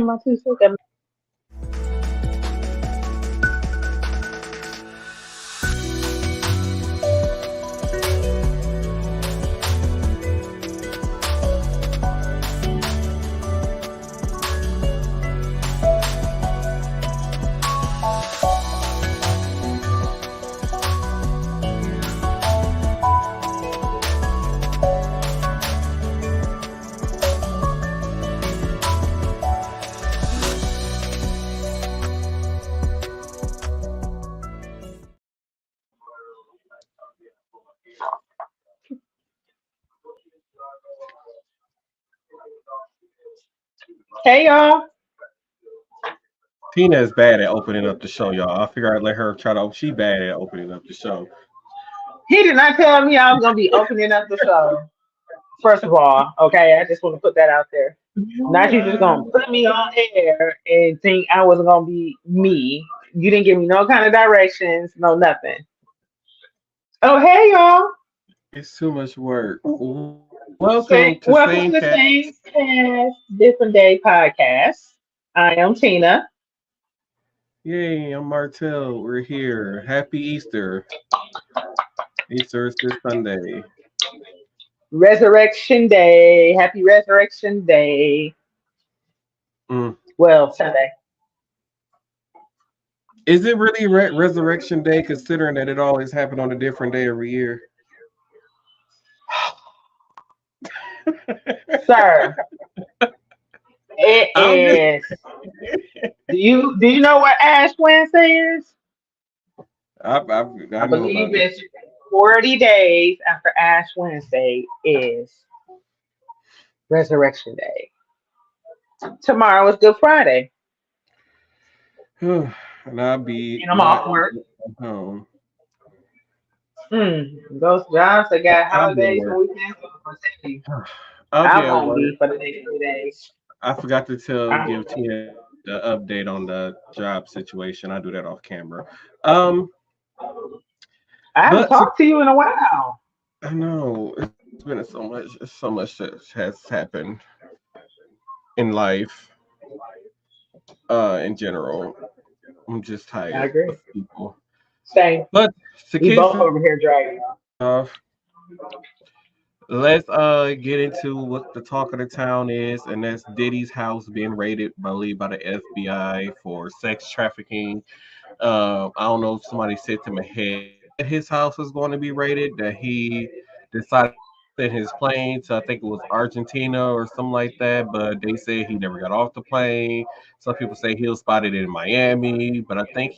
My 2 seconds. Hey y'all. Tina is bad at opening up the show, y'all. I figure I'd let her try to. She bad at opening up the show. He did not tell me I was gonna be opening up the show. First of all, okay, I just want to put that out there. Not you just gonna put me on air and think I wasn't gonna be me. You didn't give me no kind of directions, no nothing. Oh hey y'all. It's too much work. Welcome to Say Same welcome to Cat. the Same Cast Different Day podcast. I am Tina. Yay, I'm Martel. We're here. Happy Easter. Easter is this Sunday. Resurrection Day. Happy Resurrection Day. Mm. Well, Sunday. Is it really Resurrection Day, considering that it always happened on a different day every year? Sir, it I'm just. is. Do you know what Ash Wednesday is? I I know believe about it. it's 40 days after Ash Wednesday is Resurrection Day. Tomorrow is Good Friday, And I'll be and I'm not off work. home. Those jobs that got I'll be at holidays and work. weekends, I'm gonna tell you, I'll be I at won't work. be for the next 3 days. I forgot to give I, Tina the update on the job situation. I do that off camera. Um, I haven't but to, talked to you in a while. I know it's been so much that has happened in life, in general. I'm just I tired agree. of people. Same. But to We kick both things over here dragging. off, let's get into what the talk of the town is, and that's Diddy's house being raided, I believe, by the FBI for sex trafficking. I don't know if somebody said to him ahead that his house was going to be raided, that he decided to send his plane to, I think it was Argentina or something like that, but they said he never got off the plane. Some people say he was spotted in Miami, but I think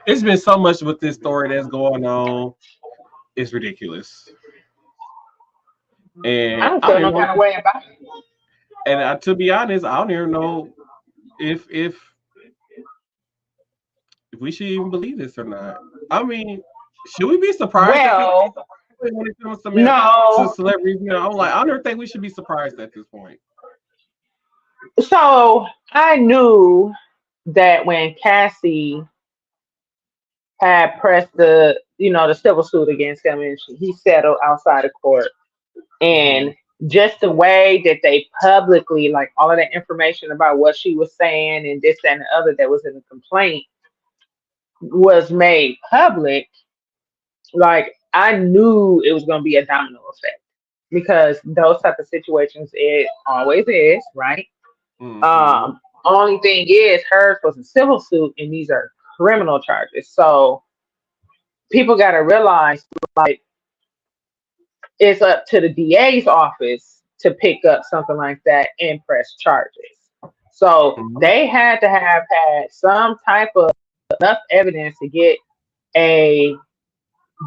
it's been so much with this story that's going on. It's ridiculous. I And don't I don't feel even no know, kind of way about it. and to be honest, I don't even know if we should even believe this or not. I mean, should we be surprised that people Well, when it comes to no. celebrities? I'm like, I don't think we should be surprised at this point. So I knew that when Cassie had pressed the civil suit against him and he settled outside of court, Hmm. and just the way that they publicly, like all of that information about what she was saying and this, that, and the other that was in the complaint was made public, like I knew it was going to be a domino effect because those type of situations it always is, right? Hmm. Only thing is hers was a civil suit and these are criminal charges. So people got to realize like it's up to the DA's office to pick up something like that and press charges. So Hmm. they had to have had some type of enough evidence to get a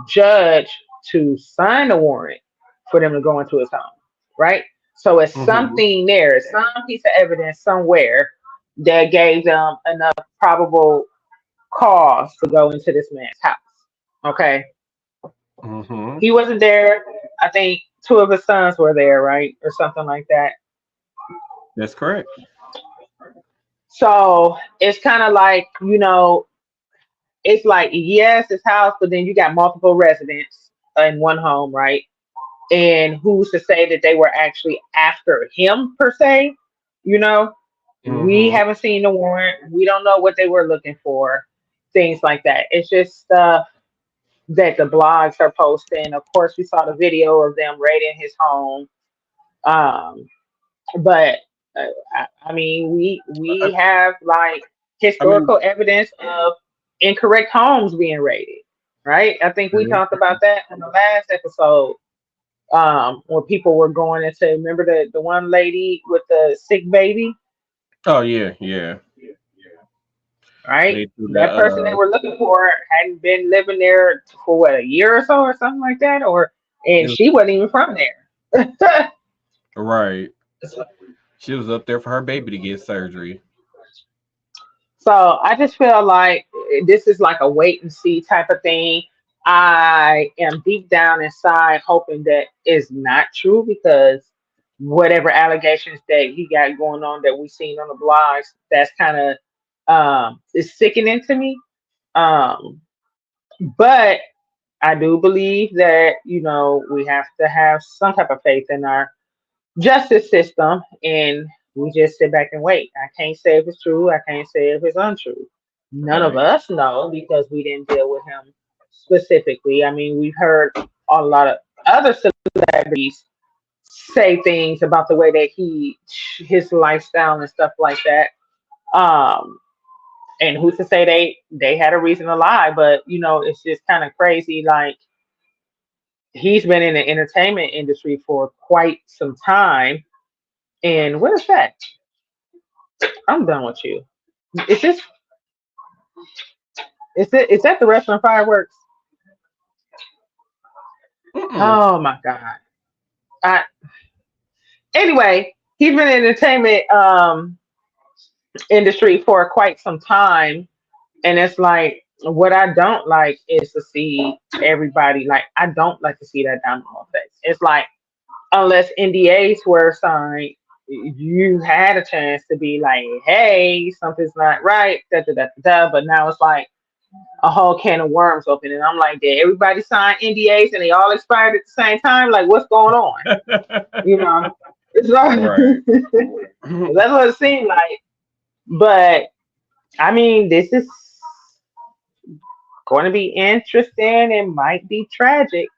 judge to sign a warrant for them to go into his home, right? So it's Hmm. something there, some piece of evidence somewhere that gave them enough probable cause to go into this man's house. Okay. Hmm. He wasn't there. I think two of his sons were there, right? Or something like that. That's correct. So it's kind of like, it's like, yes, it's house, but then you got multiple residents in one home, right? And who's to say that they were actually after him per se, you know? We Mm-hmm. haven't seen the warrant. We don't know what they were looking for. Things like that. It's just stuff that the blogs are posting. Of course, we saw the video of them raiding his home. Um, but I mean, we I, have like I mean, historical evidence of incorrect homes being raided, right? I think we talked about that in the last episode. Where people were going into, remember the one lady with the sick baby, oh yeah, yeah. right? They do the That person they were looking for hadn't been living there for what, a year or so or something like that, or and it was, she wasn't even from there. right. She was up there for her baby to get surgery. So I just feel like this is like a wait and see type of thing. I am deep down inside hoping that is not true because whatever allegations that he got going on that we've seen on the blogs, that's kind of is sickening to me. Um, but I do believe that we have to have some type of faith in our justice system, and we just sit back and wait. I can't say if it's true. I can't say if it's untrue. None of Right. us know because we didn't deal with him specifically. I mean, we've heard a lot of other celebrities say things about the way that his lifestyle and stuff like that. Um, and who's to say they had a reason to lie? But it's just kind of crazy. Like he's been in the entertainment industry for quite some time. And what is that? I'm done with you. Is this is that the restaurant fireworks? Mm-mm. Oh my god. I, anyway, he's been in the entertainment industry for quite some time, and it's like what I don't like is to see everybody like I don't like to see that domino effect. It's like unless NDAs were signed, you had a chance to be like, hey, something's not right, da da da da. But now it's like a whole can of worms open. And I'm like, did everybody sign NDAs and they all expired at the same time? Like, what's going on? You know, it's like, Right. that's what it seemed like. But I mean, this is going to be interesting. It might be tragic.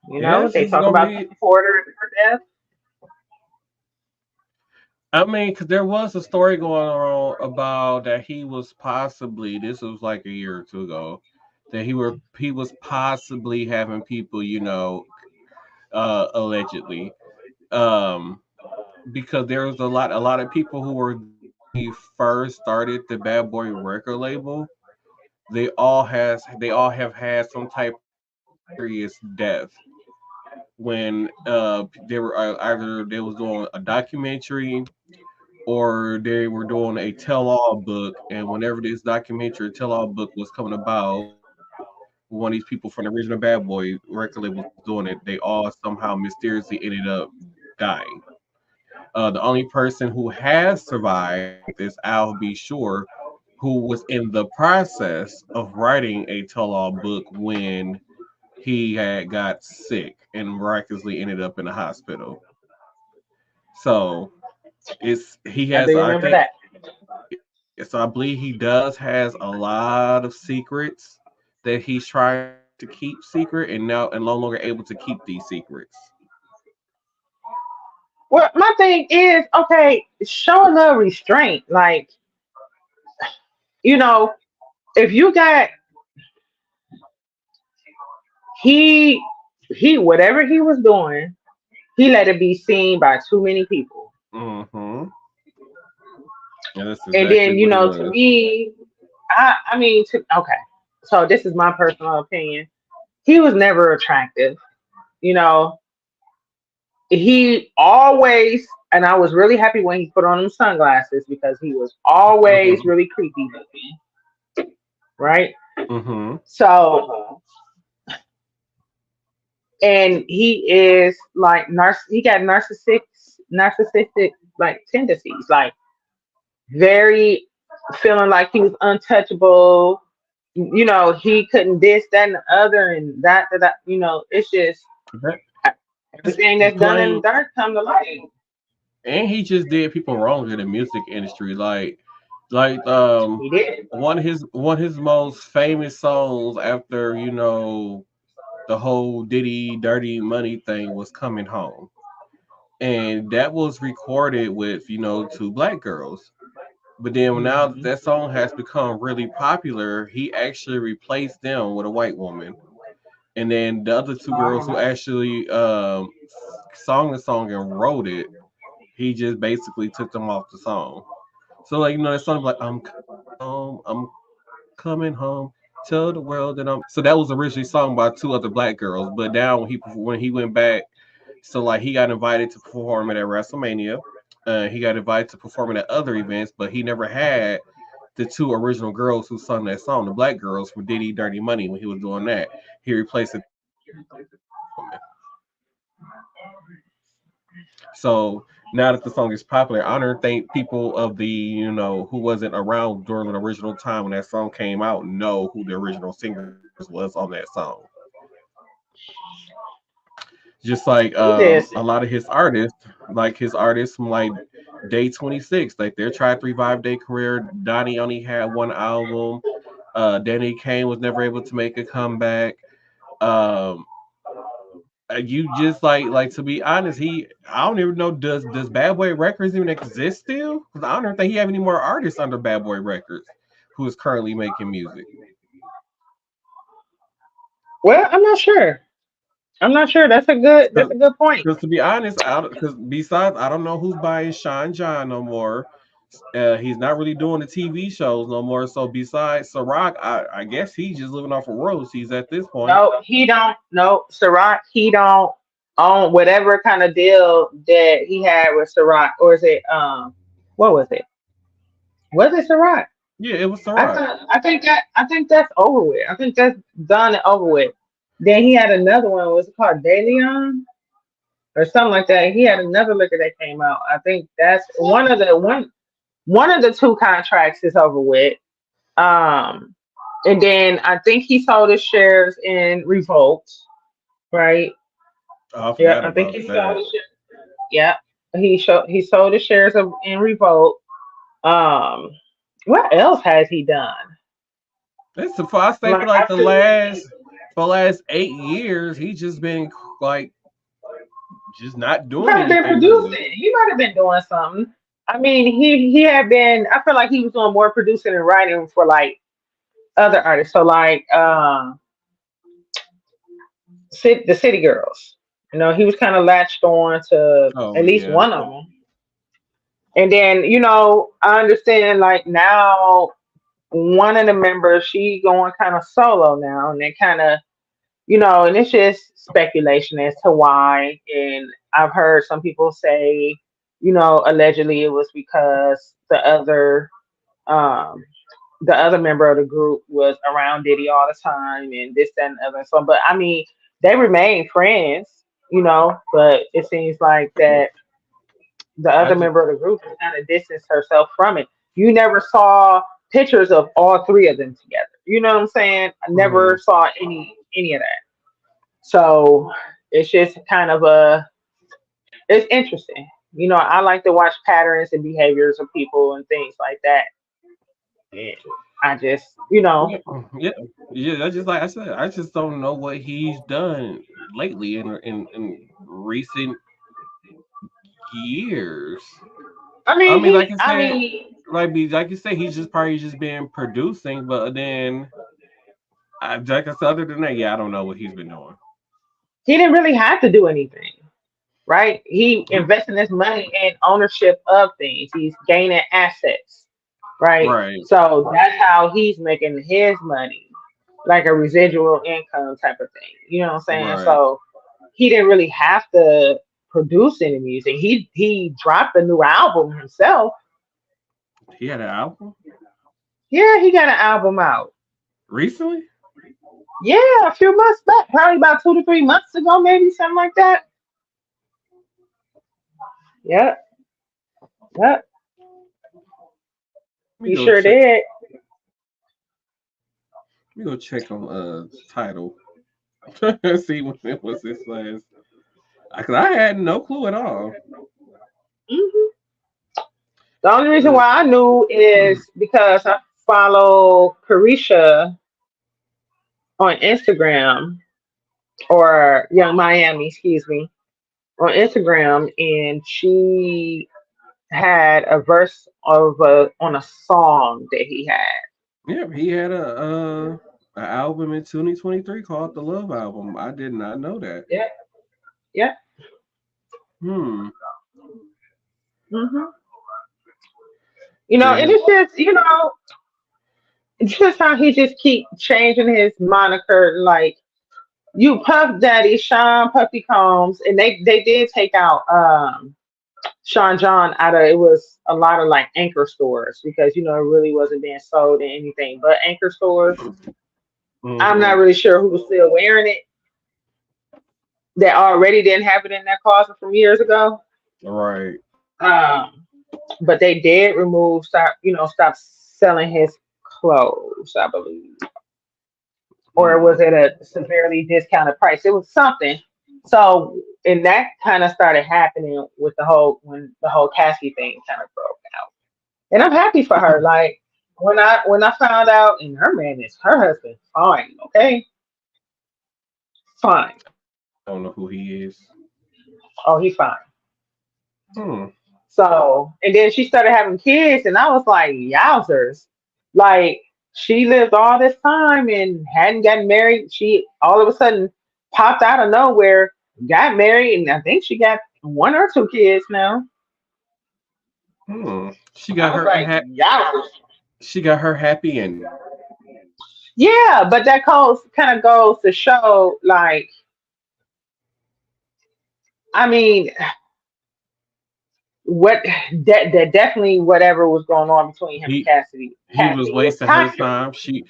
Yes, They this is talk gonna about be. the reporter and her death. I mean, because there was a story going on about that he was possibly. This was like a year or two ago. That he was possibly having people, allegedly, um, because there was a lot of people who were there when he first started the Bad Boy record label. They all have had some type of mysterious death when they were either they was doing a documentary or they were doing a tell-all book, and whenever this documentary or tell-all book was coming about, one of these people from the original Bad Boy record label was doing it, they all somehow mysteriously ended up dying. The only person who has survived is Al B. Shore, who was in the process of writing a tell-all book when he had got sick and miraculously ended up in the hospital. So it's he I has do I remember think that. so I believe he does has a lot of secrets that he's trying to keep secret and no longer able to keep these secrets. Well, my thing is, okay, show a little restraint. Like, you know, if you got he whatever he was doing, he let it be seen by too many people. Mm-hmm. And that's And exactly then, what it to was. me, I mean, okay. So this is my personal opinion. He was never attractive. You know, he always, and I was really happy when he put on them sunglasses because he was always Mm-hmm. really creepy looking, right? Mm-hmm. So, and he is like he got narcissistic like tendencies, like very feeling like he was untouchable. He couldn't this, that, and the other, and that. It's just That, everything that's done in the playing dark come to light. and he just did people wrong in the music industry. Like He did. one of his most famous songs after the whole Diddy Dirty Money thing was Coming Home, and that was recorded with two black girls. But then now that Hmm. that song has become really popular, he actually replaced them with a white woman. And then the other two girls who actually sung the song and wrote it, he just basically took them off the song. So like that song like I'm coming home, I'm coming home, tell the world that I'm. So that was originally sung by two other black girls, but now when he went back, so like he got invited to perform at WrestleMania. He got invited to perform at other events, but he never had the two original girls who sung that song, the black girls from Diddy Dirty Money. When he was doing that, he replaced it with a woman. So now that the song is popular, I don't think people of the who wasn't around during the original time when that song came out know who the original singers was on that song. Just like Who this? a lot of his artists, like his artists from like Day 26, like they're trying to revive their career. Donnie only had one album. Danny Kane was never able to make a comeback. Um, you just like to be honest, I don't even know does Bad Boy Records even exist still? Because I don't even think he have any more artists under Bad Boy Records who is currently making music. Well, I'm not sure. I'm not sure. That's a good. That's a good point. Because to be honest, because besides I don't know who's buying Sean John no more. He's not really doing the TV shows no more. So besides Ciroc, I guess he's just living off of royalties at this point. No, he don't. No, Ciroc. He don't own whatever kind of deal that he had with Ciroc, or is it what was it? Was it Ciroc? Yeah, it was Ciroc. I think that's over with. I think that's done and over with. Then he had another one. Was it called DeLeon or something like that? He had another liquor that came out. I think that's one of the two contracts is over with. Um, and then I think he sold his shares in Revolt, right? Oh, I Yeah, forgot I think about he sold that. his shares. Yeah, he sold his shares of in Revolt. Um, what else has he done? It's for I say for Like like I couldn't think. the last 8 years, he's just been like just not He doing might have been anything really. producing. He might have been doing something. I mean, he had been. I feel like he was doing more producing and writing for like other artists. So like the City Girls. You know, he was kind of latched on to Oh at least yeah. one of them. And then I understand like now one of the members she going kind of solo now, and they kind of and it's just speculation as to why. And I've heard some people say, allegedly it was because um, the other member of the group was around Diddy all the time and this, that, and the other. So, but I mean, they remain friends, but it seems like that the I other just member of the group has kind of distanced herself from it. You never saw pictures of all three of them together. You know what I'm saying? I never mhm. saw any of that. So it's just kind of it's interesting. I like to watch patterns and behaviors of people and things like that. And I just, Yeah, yeah, yeah. That's just like I said. I just don't know what he's done lately in recent years. I mean, like I I said, mean, like you said, he's just probably just been producing. But then, like I said, other than that, yeah, I don't know what he's been doing. he didn't really have to do anything, right? He investing his money in ownership of things. He's gaining assets, right? Right. So that's how he's making his money, like a residual income type of thing. You know what I'm saying? Right. So he didn't really have to produce any music. He dropped a new album himself. He had an album Yeah, he got an album out. recently. Yeah, a few months back, probably about 2 to 3 months ago, maybe something like that. Yeah, yeah, Let me he go sure check. did. Let me go check on title. See when it was this last. Cause I had no clue at all. Hmm. The only reason Uh, why I knew is because I follow Carisha on Instagram, or Young Miami, excuse me, on Instagram, and she had a verse of on a song that he had. yeah, he had a album in 2023 called the Love Album. I did not know that. Yeah, yeah. Hmm. Hmm. And Then it's just, it's just how he just keep changing his moniker. Like you, Puff Daddy, Sean Puffy Combs, and they did take out Sean John out of, it was a lot of like anchor stores because it really wasn't being sold in anything but anchor stores. I'm not hmm. really sure who was still wearing it that already didn't have it in their closet from years ago. Right. Um, but they did stop selling his clothes, I believe, or Hmm. was it a severely discounted price? It was something. So, and that kind of started happening with when the whole Cassie thing kind of broke out. And I'm happy for her. Like when I found out, and her husband, fine, okay, fine. I don't know who he is. Oh, he's fine. Hmm. So, and then she started having kids, and I was like, yowzers. Like, she lived all this time and hadn't gotten married. She all of a sudden popped out of nowhere, got married, and I think she got one or two kids now. Hmm. I was like, yowzers. She got her happy ending. Yeah, but that kind of goes to show, like, I mean, what that definitely whatever was going on between him and He he was Cassidy was wasting her toxic. time. She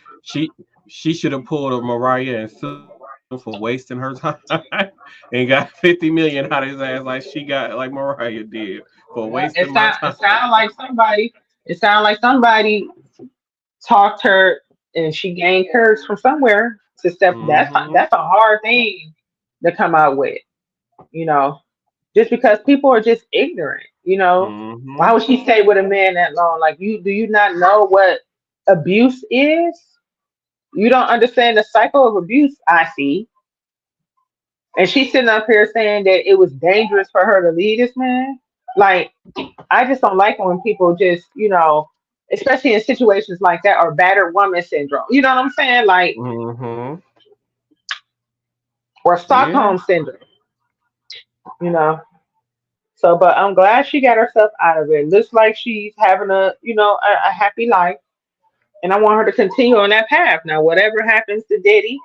she should have pulled a Mariah and sued him for wasting her time and got 50 million out of his ass like she got like Mariah did for wasting Yeah, my time. it sounded like somebody talked her and she gained courage from somewhere to step. Mm-hmm. That's a hard thing to come out with, you know, just because people are just ignorant. Mm-hmm. Why would she stay with a man that long? Like, do you not know what abuse is? You don't understand the cycle of abuse. I see. And she's sitting up here saying that it was dangerous for her to leave this man. Like, I just don't like it when people just, especially in situations like that, or battered woman syndrome. You know what I'm saying? Like, Mm-hmm. or Yeah. Stockholm syndrome, you know. So, but I'm glad she got herself out of it. Looks like she's having a happy life. And I want her to continue on that path. Now, whatever happens to Diddy,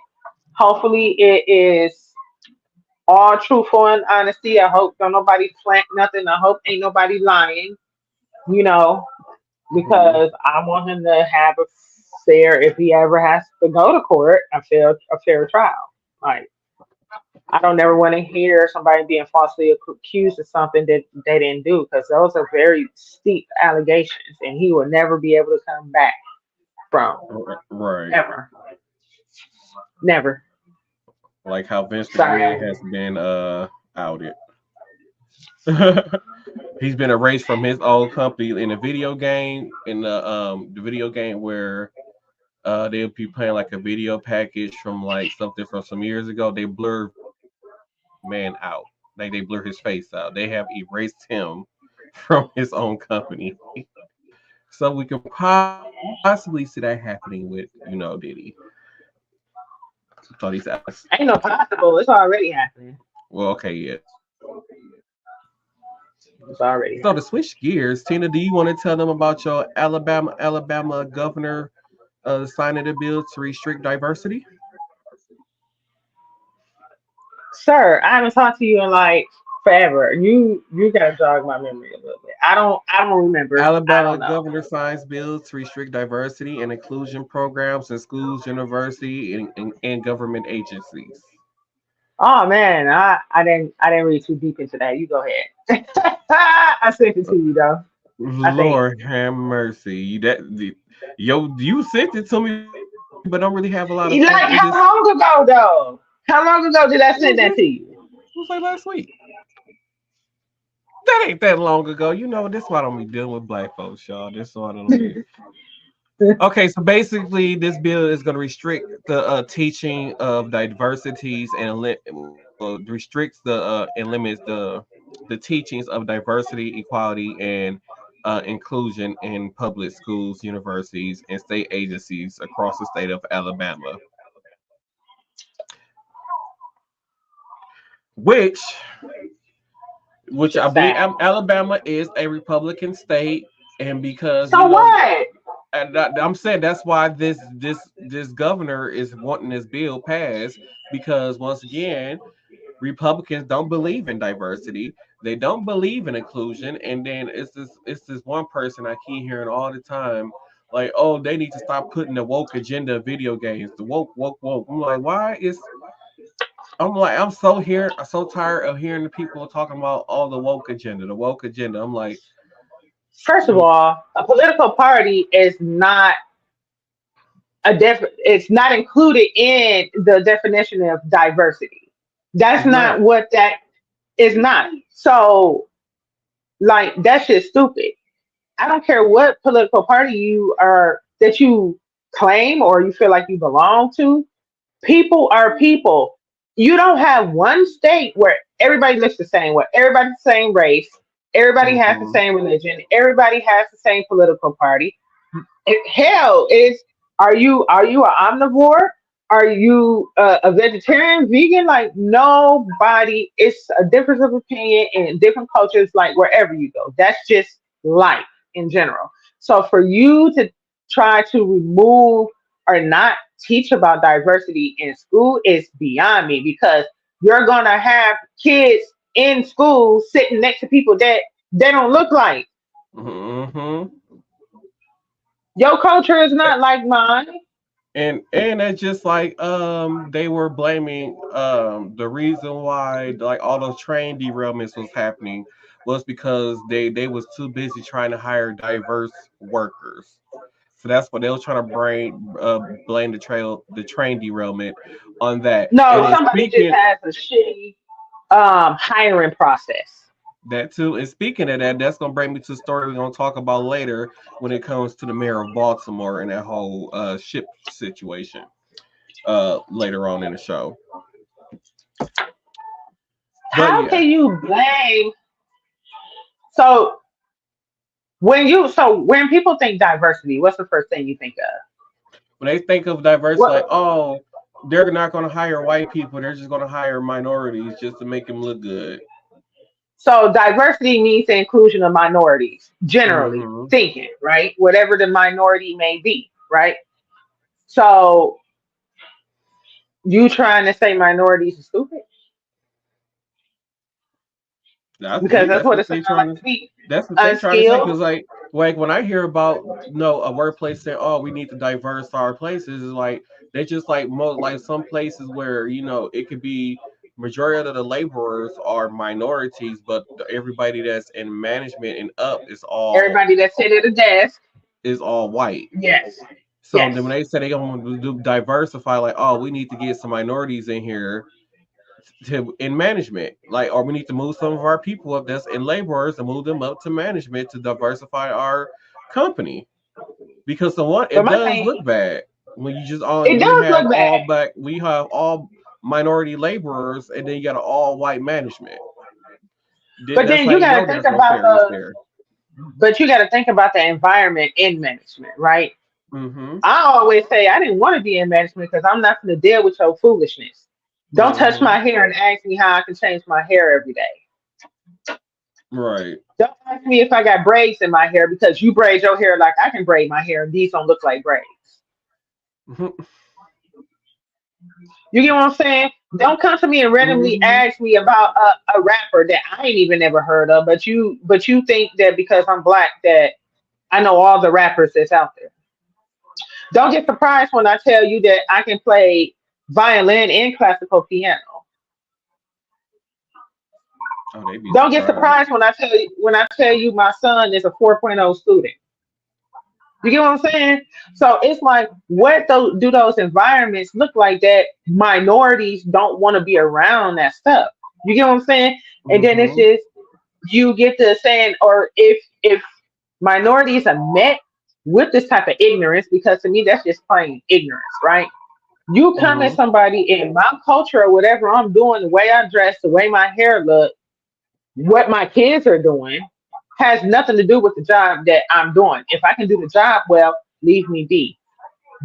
hopefully it is all truthful and honesty. I hope don't nobody plant nothing. I hope ain't nobody lying, you know, Mm-hmm. because I want him to have a fair, if he ever has to go to court, a fair trial. Like, I don't ever want to hear somebody being falsely accused of something that they didn't do, because those are very steep allegations, and he will never be able to come back from, Right. ever, never. Like how Vince McMahon Sorry. has been outed. He's been erased from his old company in a video game the video game where they'll be playing like a video package from like something from some years ago. They blur Vince McMahon out. Like they blur his face out. They have erased him from his own company. So we can possibly see that happening with, Diddy. So these outlets. Ain't no possible. It's already happening. Well, okay, yeah. It's already So to happening. switch gears, Tina, do you want to tell them about your Alabama governor signing a bill to restrict diversity? Sir, I haven't talked to you in like forever. You gotta jog my memory a little bit. I don't remember. I Alabama don't know. governor signs bills to restrict diversity and inclusion programs in schools, university, and government agencies. Oh man, I didn't read too deep into that. You go ahead. I sent it to you though. I think. Lord have mercy. You sent it to me, but don't really have a lot of facts. You just Like, how long ago though? How long ago did I it was send that to you? it was like last week. That ain't that long ago. You know, this why I don't be dealing with black folks, y'all. This why I don't be. Okay, so basically, this bill is going to restrict the teaching of diversities and restricts the and limits the teachings of diversity, equality, and inclusion in public schools, universities, and state agencies across the state of Alabama. Which, Which I is believe sad. Alabama is a Republican state, and because So what? and I'm saying that's why this governor is wanting this bill passed because once again Republicans don't believe in diversity, they don't believe in inclusion, and then it's this one person I keep hearing all the time like, oh, they need to stop putting the woke agenda of video games, the woke. I'm like, why is I'm like I'm so tired of hearing the people talking about all the woke agenda, the woke agenda. I'm like, First of all, a political party is not it's not included in the definition of diversity. That's it's not not. what that is not. So like that shit's stupid. I don't care what political party you are that you claim or you feel like you belong to. People are people. You don't have one state where everybody looks the same, where everybody's the same race, everybody has the Hmm. same religion, everybody has the same political party. Hell is are you an omnivore? Are you a vegetarian, vegan? Like nobody. It's a difference of opinion in different cultures. Like wherever you go, that's just life in general. So for you to try to remove or not teach about diversity in school is beyond me because you're gonna have kids in school sitting next to people that they don't look like. Hmm. Your culture is not like mine. And it's just like they were blaming the reason why like all those train derailments was happening was because they was too busy trying to hire diverse workers. So that's what they were trying to blame the train derailment on that. And No, then somebody just speaking has a shitty hiring process. that too, and speaking of that, that's gonna bring me to the story we're gonna talk about later when it comes to the mayor of Baltimore and that whole ship situation later on in the show. But How yeah, can you blame? So when people think diversity, what's the first thing you think of? when they think of diversity, like, What? oh, they're not going to hire white people, they're just going to hire minorities just to make them look good. So diversity means the inclusion of minorities, generally Hmm. thinking, right? Whatever the minority may be, right? So you trying to say minorities are stupid I because believe that's that's what what it sounds they like trying to to. me. That's what they trying to say. Unskilled. Because like when I hear about a workplace saying, "Oh, we need to diverse our places," is like they just like most like some places where it could be majority of the laborers are minorities, but everybody that's in management and up Everybody that sit at a desk. is all white. Yes. So then when Yes. they say they want to do diversify, like, oh, we need to get some minorities in here in management, like, or we need to move some of our people up that's in laborers and move them up to management to diversify our company. Because the one But it my does thing, look bad when you just it we does have look all bad. black, we have all minority laborers, and then you got an all white management. Then But that's then how you you got to know think there's no about fairness there. the environment in management, right? Mm-hmm. I always say I didn't want to be in management because I'm not going to deal with your foolishness. Don't touch Mm-hmm. my hair and ask me how I can change my hair every day. Right. Don't ask me if I got braids in my hair because you braid your hair like I can braid my hair and these don't look like braids. You get what I'm saying? Don't come to me and randomly Mm-hmm. ask me about a rapper that I ain't even never heard of, but you think that because I'm black that I know all the rappers that's out there. Don't get surprised when I tell you that I can play violin and classical piano. Oh, they'd be Don't get surprised. surprised when I tell you my son is a 4.0 student. You get what I'm saying? So it's like, what do those environments look like that minorities don't want to be around that stuff? You get what I'm saying? And then it's Mm-hmm. just you get to saying, or if minorities are met with this type of ignorance, because to me that's just plain ignorance, right? You come at Mm-hmm. somebody in my culture or whatever I'm doing, the way I dress, the way my hair look, what my kids are doing, has nothing to do with the job that I'm doing. If I can do the job well, leave me be.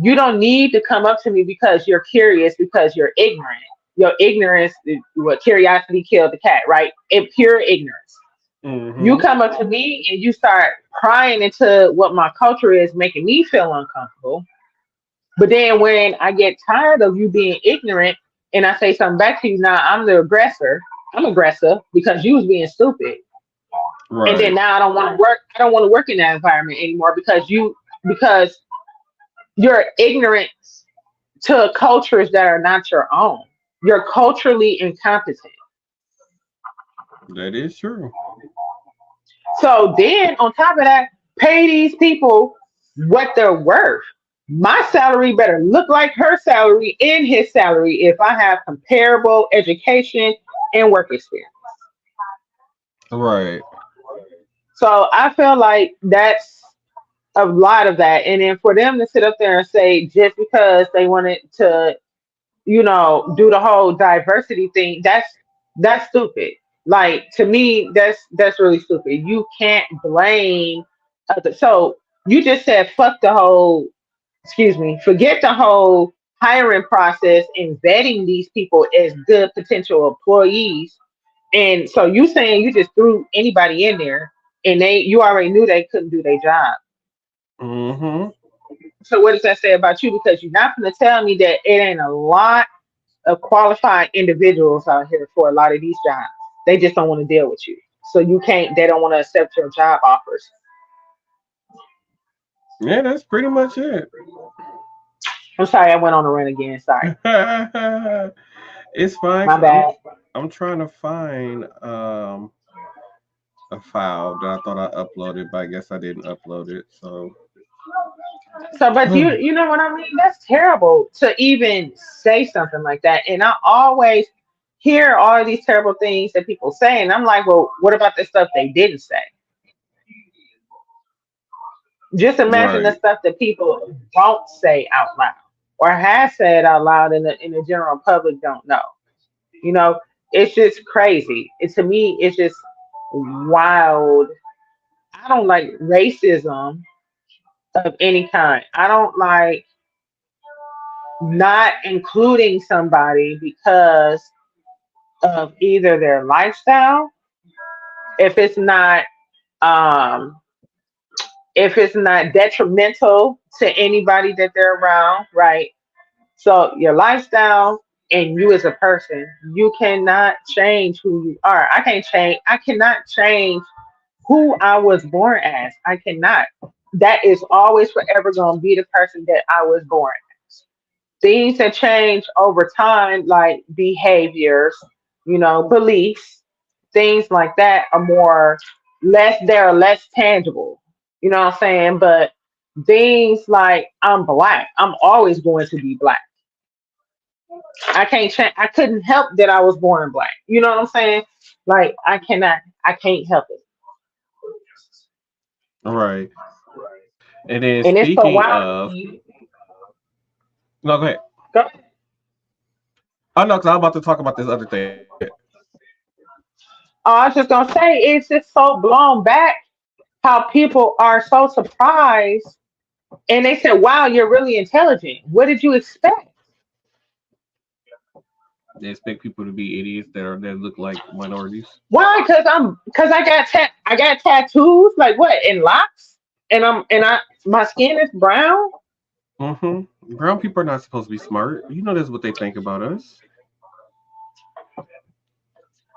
You don't need to come up to me because you're curious, because you're ignorant. Your ignorance, what curiosity killed the cat, right? In pure ignorance. You Mm-hmm. come up to me and you start prying into what my culture is, making me feel uncomfortable. But then when I get tired of you being ignorant and I say something back to you, now I'm the aggressor. I'm aggressive because you was being stupid. And then Right. now I don't want to work. I don't want to work in that environment anymore because you're ignorant to cultures that are not your own. You're culturally incompetent. That is true. So then on top of that, pay these people what they're worth. My salary better look like her salary and his salary if I have comparable education and work experience. Right. So I feel like that's a lot of that. And then for them to sit up there and say just because they wanted to, do the whole diversity thing, that's stupid. Like to me, that's really stupid. You can't blame other. So you just said fuck the whole, excuse me, forget the whole hiring process and vetting these people as good potential employees. And so you saying you just threw anybody in there and you already knew they couldn't do their job. Mm-hmm. So what does that say about you? Because you're not going to tell me that it ain't a lot of qualified individuals out here for a lot of these jobs. They just don't want to deal with you. So you can't, they don't want to accept your job offers. Yeah, that's pretty much it. I'm sorry, I went on a run again. Sorry. It's fine. My bad. I'm trying to find a file that I thought I uploaded, but I guess I didn't upload it. So So, but you know what I mean? That's terrible to even say something like that. And I always hear all of these terrible things that people say, and I'm like, well, what about the stuff they didn't say? Just imagine the right. stuff that people don't say out loud or have said out loud, and the general public don't know. You know, it's just crazy. To me, it's just wild. I don't like racism of any kind. I don't like not including somebody because of either their lifestyle, if it's not um if it's not detrimental to anybody that they're around, right? So your lifestyle and you as a person, you cannot change who you are. I cannot change who I was born as. I cannot. That is always forever going to be the person that I was born as. Things that change over time, like behaviors, beliefs, things like that are they're less tangible. You know what I'm saying? But things like I'm black, I'm always going to be black. I can't change. I couldn't help that I was born black. You know what I'm saying? Like I can't help it. Right. And then And it's so speaking wild to of, me. no, go ahead. Go- Oh no, because I'm about to talk about this other thing. Go ahead. I was just gonna say it's just so blown back how people are so surprised and they said, "Wow, you're really intelligent. What did you expect?" They expect people to be idiots that look like minorities. Why? Because I got tattoos like what in locks, and my skin is brown. Brown people are not supposed to be smart. You know that's what they think about us.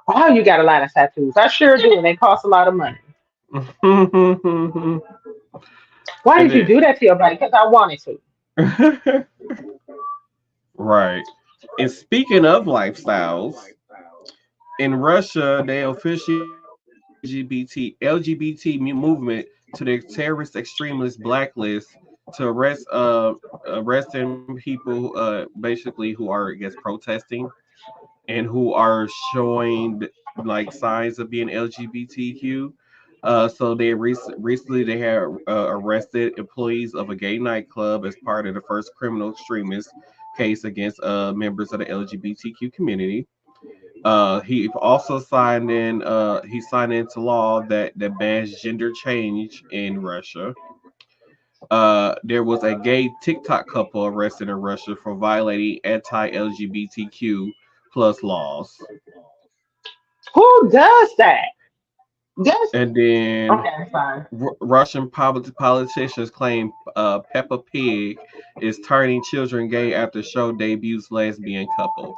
Oh, you got a lot of tattoos. I sure do, and they cost a lot of money. and Why did you then do that to your body? Because I wanted to. right. And speaking of lifestyles, in Russia, they officially added the LGBT movement to their terrorist extremist blacklist to arresting people basically who are, I guess, protesting and who are showing. like signs of being LGBTQ. So they recently they had arrested employees of a gay nightclub as part of the first criminal extremist case against members of the LGBTQ community. He also signed into law that bans gender change in Russia. There was a gay TikTok couple arrested in Russia for violating anti-LGBTQ plus laws. Who does that? That's And then okay. Fine. Russian politicians claim Peppa Pig is turning children gay after show debuts lesbian couple.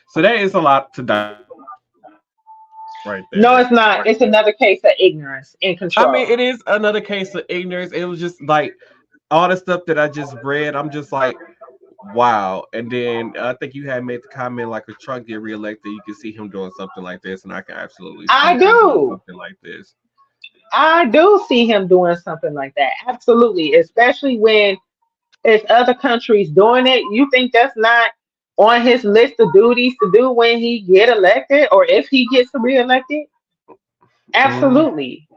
So that is a lot to digest right No, there. it's not. It's another case of ignorance and I mean, control. it is another case of ignorance. It was just like all the stuff that I just read. I'm just like, wow. And then I think you had made the comment like if Trump get reelected, you can see him doing something like this, and I can absolutely see I him doing do. something like this. I do see him doing something like that. Absolutely. Especially when it's other countries doing it. You think that's not on his list of duties to do when he get elected or if he gets reelected? Mm-hmm. Absolutely.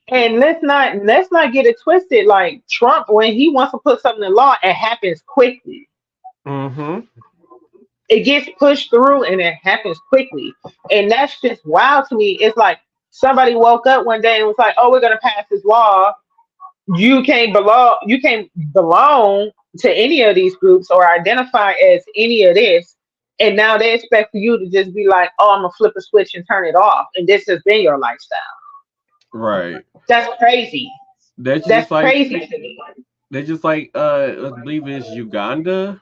And let's not get it twisted. Like Trump, when he wants to put something in law, it happens quickly. Mm-hmm. It gets pushed through and it happens quickly. And that's just wild to me. It's like somebody woke up one day and was like, "Oh, we're gonna pass this law. You can't belong to any of these groups or identify as any of this." And now they expect you to just be like, "Oh, I'm gonna flip a switch and turn it off," and this has been your lifestyle. Right. That's crazy. That's That's just like crazy to me. they just like I believe it's Uganda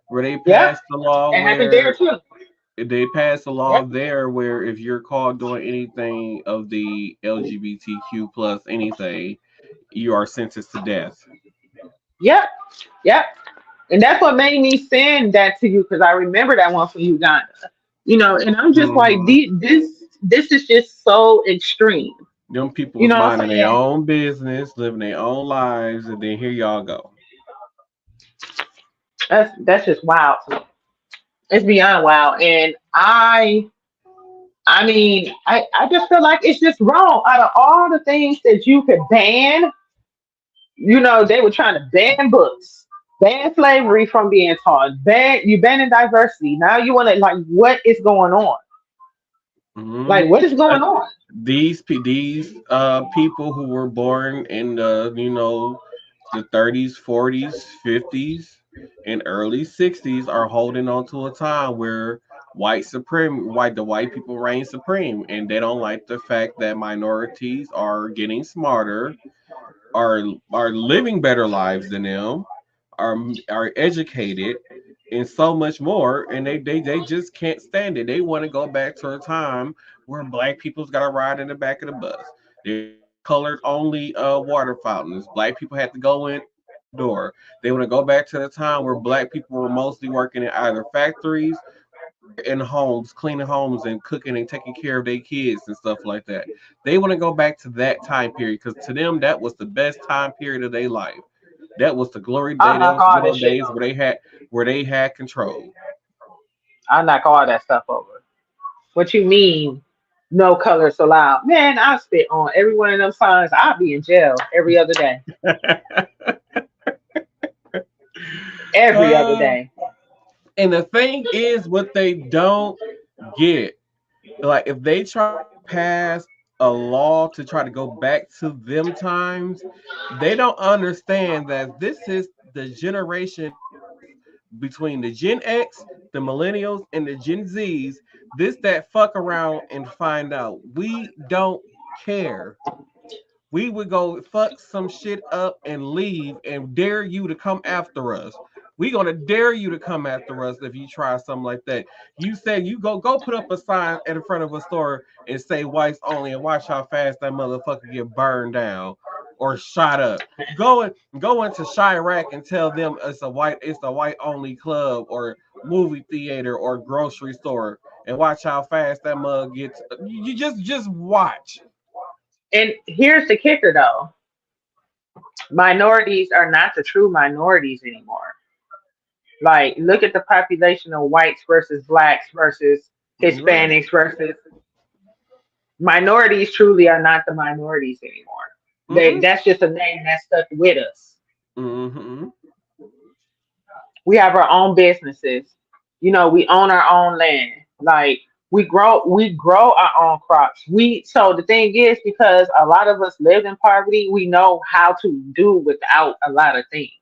where they Yep, passed the law it happened there where too. they passed a law Yep, there where if you're caught doing anything of the LGBTQ plus anything, you are sentenced to death. yep, yep. And that's what made me send that to you because I remember that one from Uganda. And I'm just like, Hmm. this is just so extreme. Them people You was know what I'm minding their saying? own business, living their own lives, and then here y'all go. That's just wild to me. It's beyond wild. And I just feel like it's just wrong. Out of all the things that you could ban, they were trying to ban books, ban slavery from being taught, banning diversity. Now you want to like, what is going on? Hmm. Like, what is going on? These people who were born in the 30s, 40s, 50s, and early 60s are holding on to a time where the white people reign supreme, and they don't like the fact that minorities are getting smarter, are are living better lives than them, are educated, and so much more, and they just can't stand it. They want to go back to a time where black people's got to ride in the back of the bus. There was colored only water fountains. Black people had to go in and out the door. They want to go back to the time where black people were mostly working in either factories or in homes, cleaning homes and cooking and taking care of their kids and stuff like that. They want to go back to that time period because to them that was the best time period of their life. That was the glory day. I That knock was the all good this old shit days over. where they had control. I knock all that stuff over. What you mean? No colors allowed. Man, I spit on every one of them signs. I'll be in jail every other day. Every other uh, day. and the thing is, what they don't get, like if they try to pass a law to try to go back to them times, they don't understand that this is the generation of between the Gen X, the millennials, and the Gen Zs. This that fuck around and find out. We don't care. We would go fuck some shit up and leave and dare you to come after us. We gonna dare you to come after us if you try something like that. You said you go put up a sign in front of a store and say whites only and watch how fast that motherfucker get burned down or shot up. Go into Chirac and tell them it's a white only club or movie theater or grocery store and watch how fast that mug gets. You just watch. And here's the kicker though. Minorities are not the true minorities anymore. Like, look at the population of whites versus blacks versus Right. Hispanics versus minorities. Truly are not the minorities anymore. Mm-mm. That's just a name that stuck with us. Mm-hmm. We have our own businesses. We own our own land. Like, we grow our own crops. So the thing is, because a lot of us lived in poverty, we know how to do without a lot of things.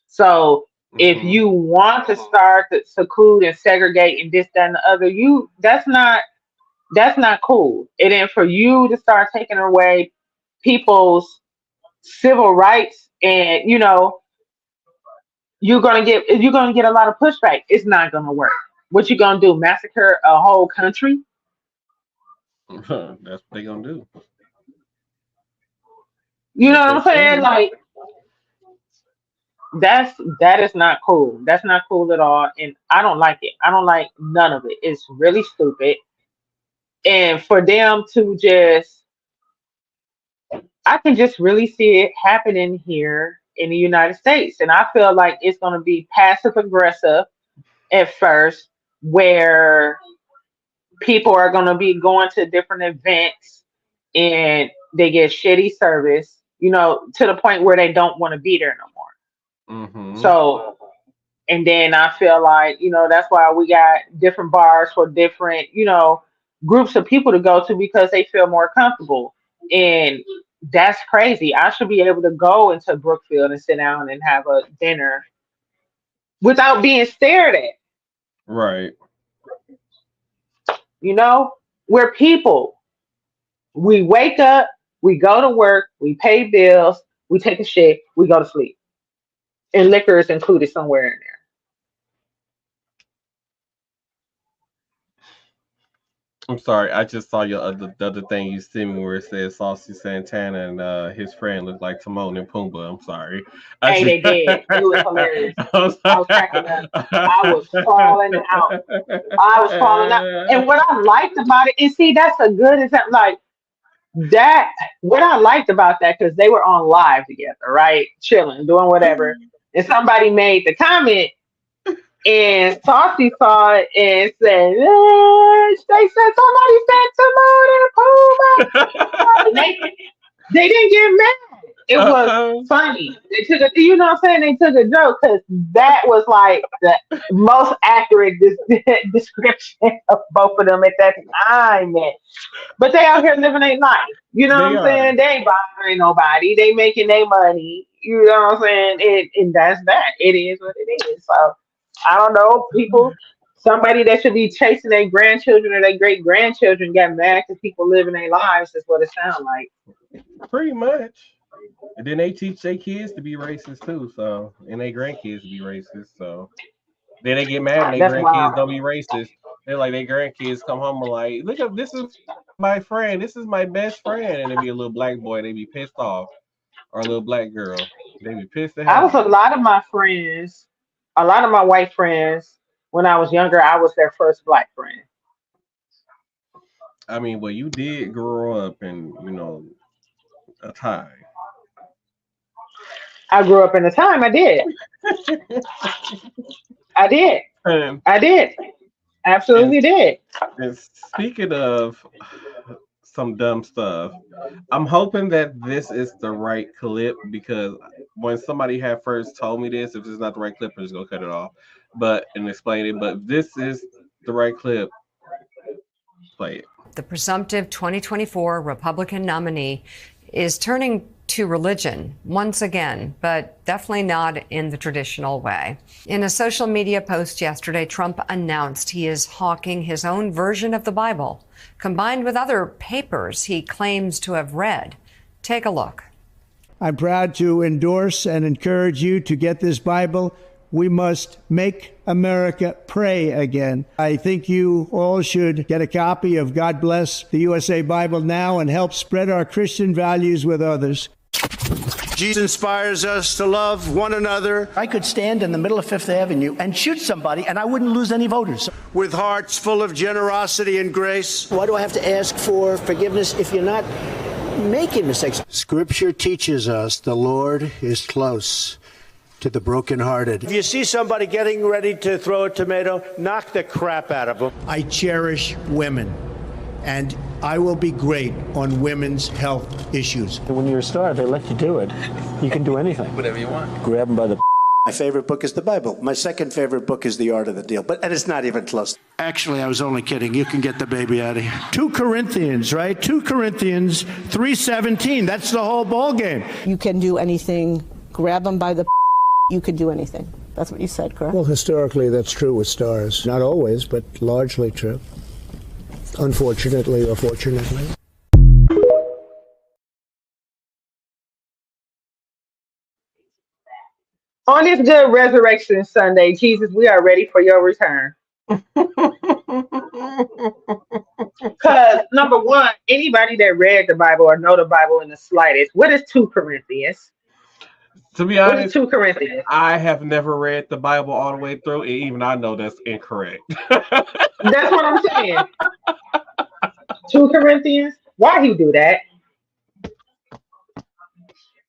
So if Mm-hmm. you want to start to seclude and segregate and this, that, and the other, that's not cool. And then for you to start taking away people's civil rights, and you're gonna get a lot of pushback. It's not gonna work. What you gonna do? Massacre a whole country? That's what they gonna do. You know That's what their I'm saying? plan. Like, that is not cool. That's not cool at all, and I don't like it. I don't like none of it. It's really stupid. And for them to just, I can just really see it happening here in the United States, and I feel like it's gonna be passive aggressive at first, where people are going to be going to different events and they get shitty service, to the point where they don't want to be there no more. Mm-hmm. So, and then I feel like, that's why we got different bars for different, groups of people to go to because they feel more comfortable. And that's crazy. I should be able to go into Brookfield and sit down and have a dinner without being stared at. Right. You know, we're people. We wake up, we go to work, we pay bills, we take a shit, we go to sleep. And liquor is included somewhere in I'm sorry. I just saw your the other thing you sent me where it says Saucy Santana and his friend look like Timon and Pumbaa. I'm sorry. I there. Hey, just. they did. It was hilarious. I'm I was cracking up. I was falling out. I was falling out. And what I liked about it, and see, that's a good example. Like that, what I liked about that, because they were on live together, right? Chilling, doing whatever. And somebody made the comment. And Saucy saw it and said, they said somebody said Timon and Pumbaa. And they didn't get mad. It was funny. They took what I'm saying? They took a joke because that was like the most accurate description of both of them at that time, man. But they out here living their life. You know what They I'm are. saying? They ain't bothering nobody. They making their money. You know what I'm saying? And that's that. It is what it is. So I don't know. Somebody that should be chasing their grandchildren or their great grandchildren got mad because people living their lives. Is what it sounds like. Pretty much. And then they teach their kids to be racist too, so and their grandkids to be racist. So then they get mad and their That's grandkids wild. don't be racist. They're like their grandkids come home and like, look up, this is my friend, this is my best friend, and they be a little black boy, they be pissed off, or a little black girl, they be pissed the hell I was off. a lot of my friends, a lot of my white friends. When I was younger, I was their first black friend. I mean, well, you did grow up in a time. I grew up in a time. I did. I did. and, I did. and Absolutely did. and speaking of some dumb stuff. I'm hoping that this is the right clip because when somebody had first told me this, if it's not the right clip, I'm just gonna cut it off. But and explain it. But if this is the right clip, play it. The presumptive 2024 Republican nominee is turning to religion once again, but definitely not in the traditional way. In a social media post yesterday, Trump announced he is hawking his own version of the Bible, combined with other papers he claims to have read. Take a look. I'm proud to endorse and encourage you to get this Bible. We must make America pray again. I think you all should get a copy of God Bless the USA Bible now and help spread our Christian values with others. Jesus inspires us to love one another I could stand in the middle of Fifth Avenue and shoot somebody and I wouldn't lose any voters. with hearts full of generosity and grace. Why do I have to ask for forgiveness if you're not making mistakes? Scripture teaches us the Lord is close to the brokenhearted. If you see somebody getting ready to throw a tomato, knock the crap out of them. I cherish women, and I will be great on women's health issues. When you're a star, they let you do it. You can do anything. Whatever you want. Grab them by the... My favorite book is the Bible. My second favorite book is The Art of the Deal, and it's not even close. Actually, I was only kidding. You can get the baby out of here. 2 Corinthians, right? 2 Corinthians 3:17. That's the whole ball game. You can do anything. Grab them by the... You can do anything. That's what you said, correct? Well, historically, that's true with stars. Not always, but largely true. Unfortunately or fortunately. On this good Resurrection Sunday, Jesus, we are ready for your return. Because, number one, anybody that read the Bible or know the Bible in the slightest, what is 2 Corinthians? To be What is honest, 2 Corinthians? I have never read the Bible all the way through, and even I know that's incorrect. That's what I'm saying. 2 Corinthians? Why he do that?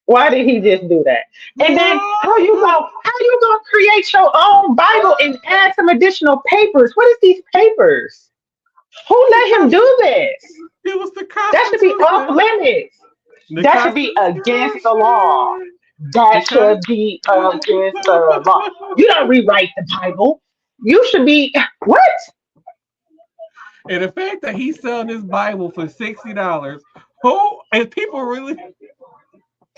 Why did he just do that? And then how you gonna create your own Bible and add some additional papers? What is these papers? Who let him do this? It was the That should be off limits. That should be against the law. That should be against the law. You don't rewrite the Bible. You should be what? And the fact that he's selling this Bible for $60, who and people really.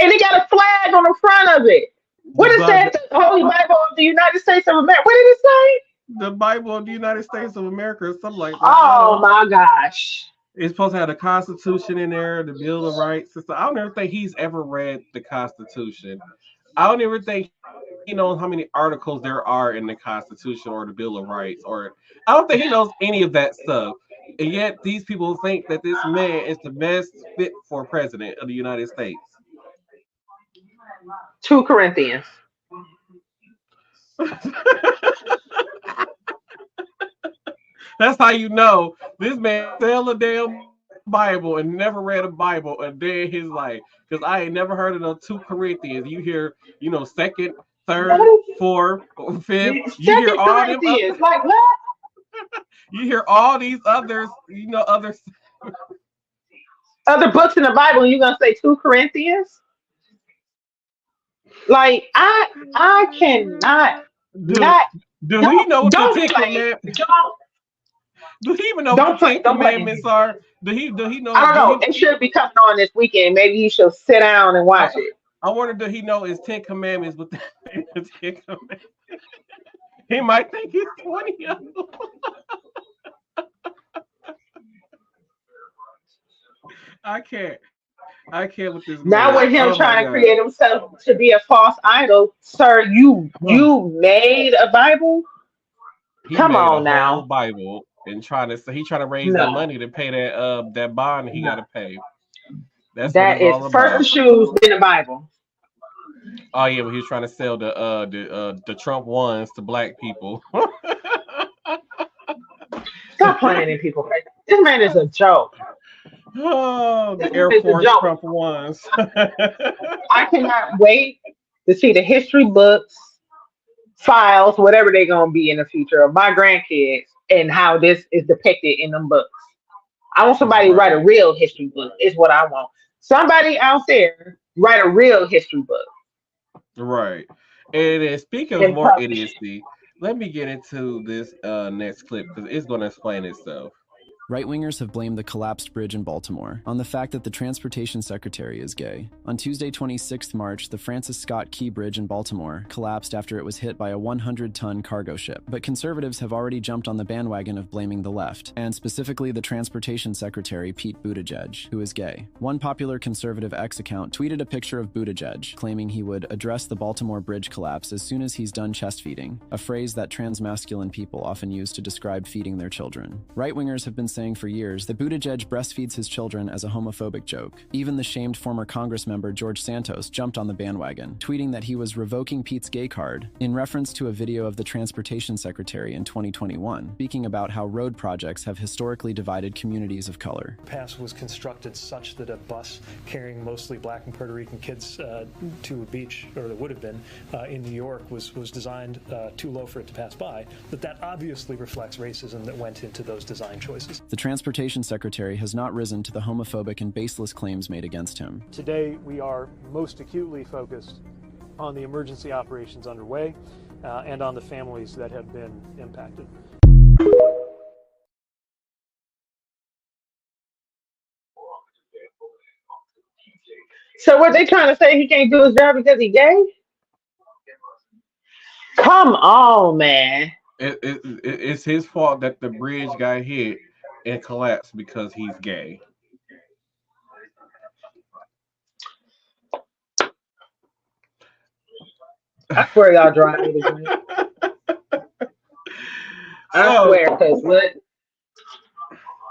And it got a flag on the front of it. What is that? The Holy Bible of the United States of America. What did it say? The Bible of the United States of America or something like that. Oh my gosh. It's supposed to have the Constitution in there, the Bill of Rights. I don't ever think he's ever read the Constitution. I don't ever think he knows how many articles there are in the Constitution or the Bill of Rights. Or I don't think he knows any of that stuff. And yet these people think that this man is the best fit for president of the United States. 2 Corinthians. That's how you know this man sell a damn Bible and never read a Bible a day in his life. Because I ain't never heard of no 2 Corinthians. You hear, second, third, fourth, fifth. You hear all them. Like what? You hear all these others. Other books in the Bible, and you're gonna say 2 Corinthians? Like I cannot Do he know what the Ten play. Commandments? Do he even know what the Ten Commandments are? Do he know? I don't know. It should be coming on this weekend. Maybe you should sit down and watch it. I wonder, does he know his 10 Commandments with the 10 Commandments? He might think he's 20 of them. I can't with this. Now with him trying to create himself to be a false idol, sir, you made a Bible? Come on now. Bible and trying to raise that money to pay that bond he got to pay. That is first the shoes, then the Bible. Oh yeah, but he was trying to sell the Trump ones to black people. Stop playing in people's face. This man is a joke. Oh, the Air Force Trump ones. I cannot wait to see the history books, files, whatever they're gonna be in the future of my grandkids and how this is depicted in them books. I want somebody to write a real history book, is what I want. Somebody out there write a real history book. Right. And then speaking of more idiocy, let me get into this next clip because it's going to explain itself. Right-wingers have blamed the collapsed bridge in Baltimore on the fact that the transportation secretary is gay. On Tuesday, 26th March, the Francis Scott Key Bridge in Baltimore collapsed after it was hit by a 100-ton cargo ship. But conservatives have already jumped on the bandwagon of blaming the left, and specifically the transportation secretary, Pete Buttigieg, who is gay. One popular conservative X account tweeted a picture of Buttigieg, claiming he would address the Baltimore bridge collapse as soon as he's done chest feeding, a phrase that transmasculine people often use to describe feeding their children. Right-wingers have been saying for years that Buttigieg breastfeeds his children as a homophobic joke. Even the shamed former Congress member George Santos jumped on the bandwagon, tweeting that he was revoking Pete's gay card in reference to a video of the transportation secretary in 2021, speaking about how road projects have historically divided communities of color. The pass was constructed such that a bus carrying mostly black and Puerto Rican kids to a beach, or that would have been, in New York was designed too low for it to pass by, that obviously reflects racism that went into those design choices. The transportation secretary has not risen to the homophobic and baseless claims made against him. Today, we are most acutely focused on the emergency operations underway and on the families that have been impacted. So what they trying to say? He can't do his job because he gay? Come on, man. It's his fault that the bridge got hit and collapsed because he's gay. I swear y'all drive me to drink. I swear, because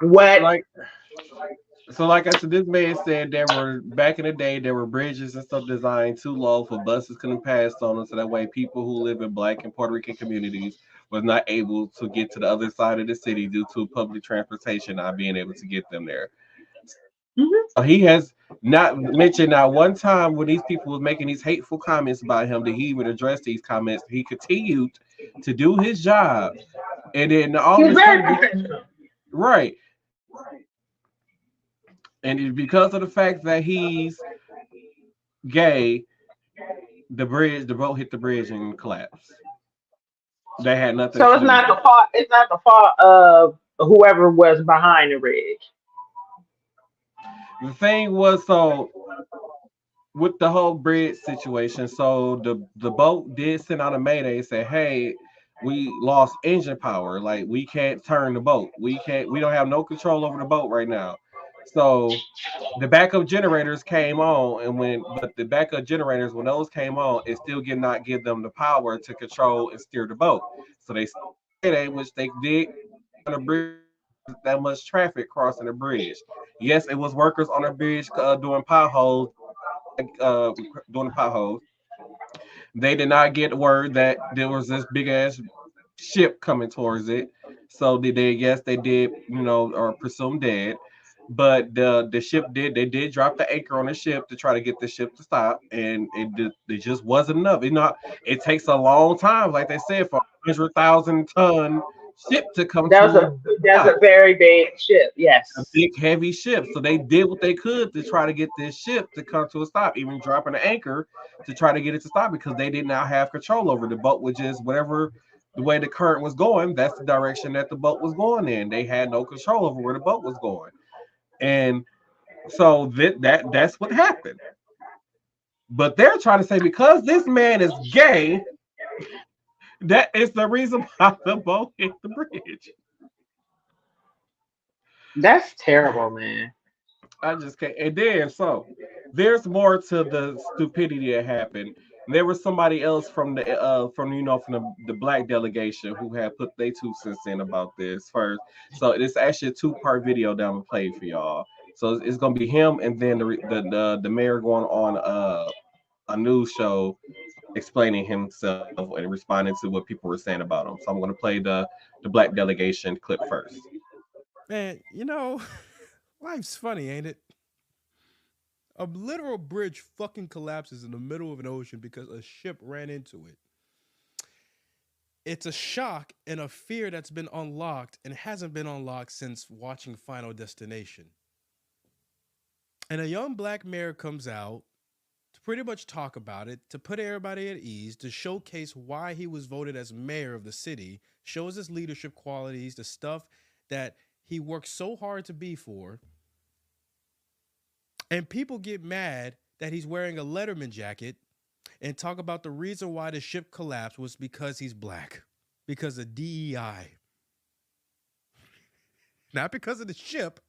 what? Like I said, this man said there were, back in the day, there were bridges and stuff designed too low for buses couldn't pass on them, so that way people who live in black and Puerto Rican communities was not able to get to the other side of the city due to public transportation not being able to get them there. He has not mentioned not one time when these people were making these hateful comments about him that he even addressed these comments. He continued to do his job, and then all of a sudden, right. And it's because of the fact that he's gay, the boat hit the bridge and collapsed. They had nothing. So it's not the fault. It's not the fault of whoever was behind the bridge. The thing was, so with the whole bridge situation, so the boat did send out a mayday and say, "Hey, we lost engine power. Like we can't turn the boat. We don't have no control over the boat right now." So the backup generators came on, but the backup generators, when those came on, it still did not give them the power to control and steer the boat. So which they did on the bridge, that much traffic crossing the bridge. Yes, it was workers on the bridge doing potholes. They did not get word that there was this big ass ship coming towards it. So they did, or presumed dead. But the ship they did drop the anchor on the ship to try to get the ship to stop, and it just wasn't enough. It takes a long time, like they said, for 100,000-ton ship to come that's to a very big ship. Yes, a big heavy ship. So they did what they could to try to get this ship to come to a stop, even dropping the anchor to try to get it to stop, because they did not have control over the boat, which is whatever the way the current was going, that's the direction that the boat was going in. They had no control over where the boat was going. And so that's what happened. But they're trying to say because this man is gay, that is the reason why the boat hit the bridge. that's terrible, man. I just can't. And then so there's more to the stupidity that happened. There was somebody else from the black delegation who had put their 2 cents in about this first. So it's actually a 2-part video that I'm gonna play for y'all. So it's gonna be him and then the mayor going on a news show explaining himself and responding to what people were saying about him. So I'm gonna play the black delegation clip first. Man, life's funny, ain't it? A literal bridge fucking collapses in the middle of an ocean because a ship ran into it. It's a shock and a fear that's been unlocked and hasn't been unlocked since watching Final Destination. And a young black mayor comes out to pretty much talk about it, to put everybody at ease, to showcase why he was voted as mayor of the city, shows his leadership qualities, the stuff that he worked so hard to be for. And people get mad that he's wearing a Letterman jacket and talk about the reason why the ship collapsed was because he's black, because of DEI. Not because of the ship,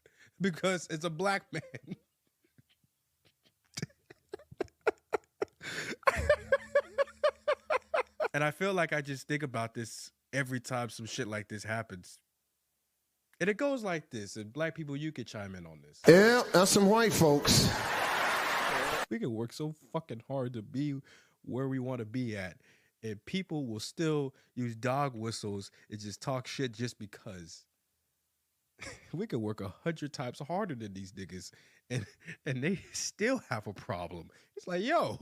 because it's a black man. And I feel like I just think about this every time some shit like this happens. And it goes like this, and black people, you could chime in on this. Yeah, that's some white folks. We can work so fucking hard to be where we want to be at, and people will still use dog whistles and just talk shit just because. We could work 100 times harder than these niggas, and they still have a problem. It's like, yo,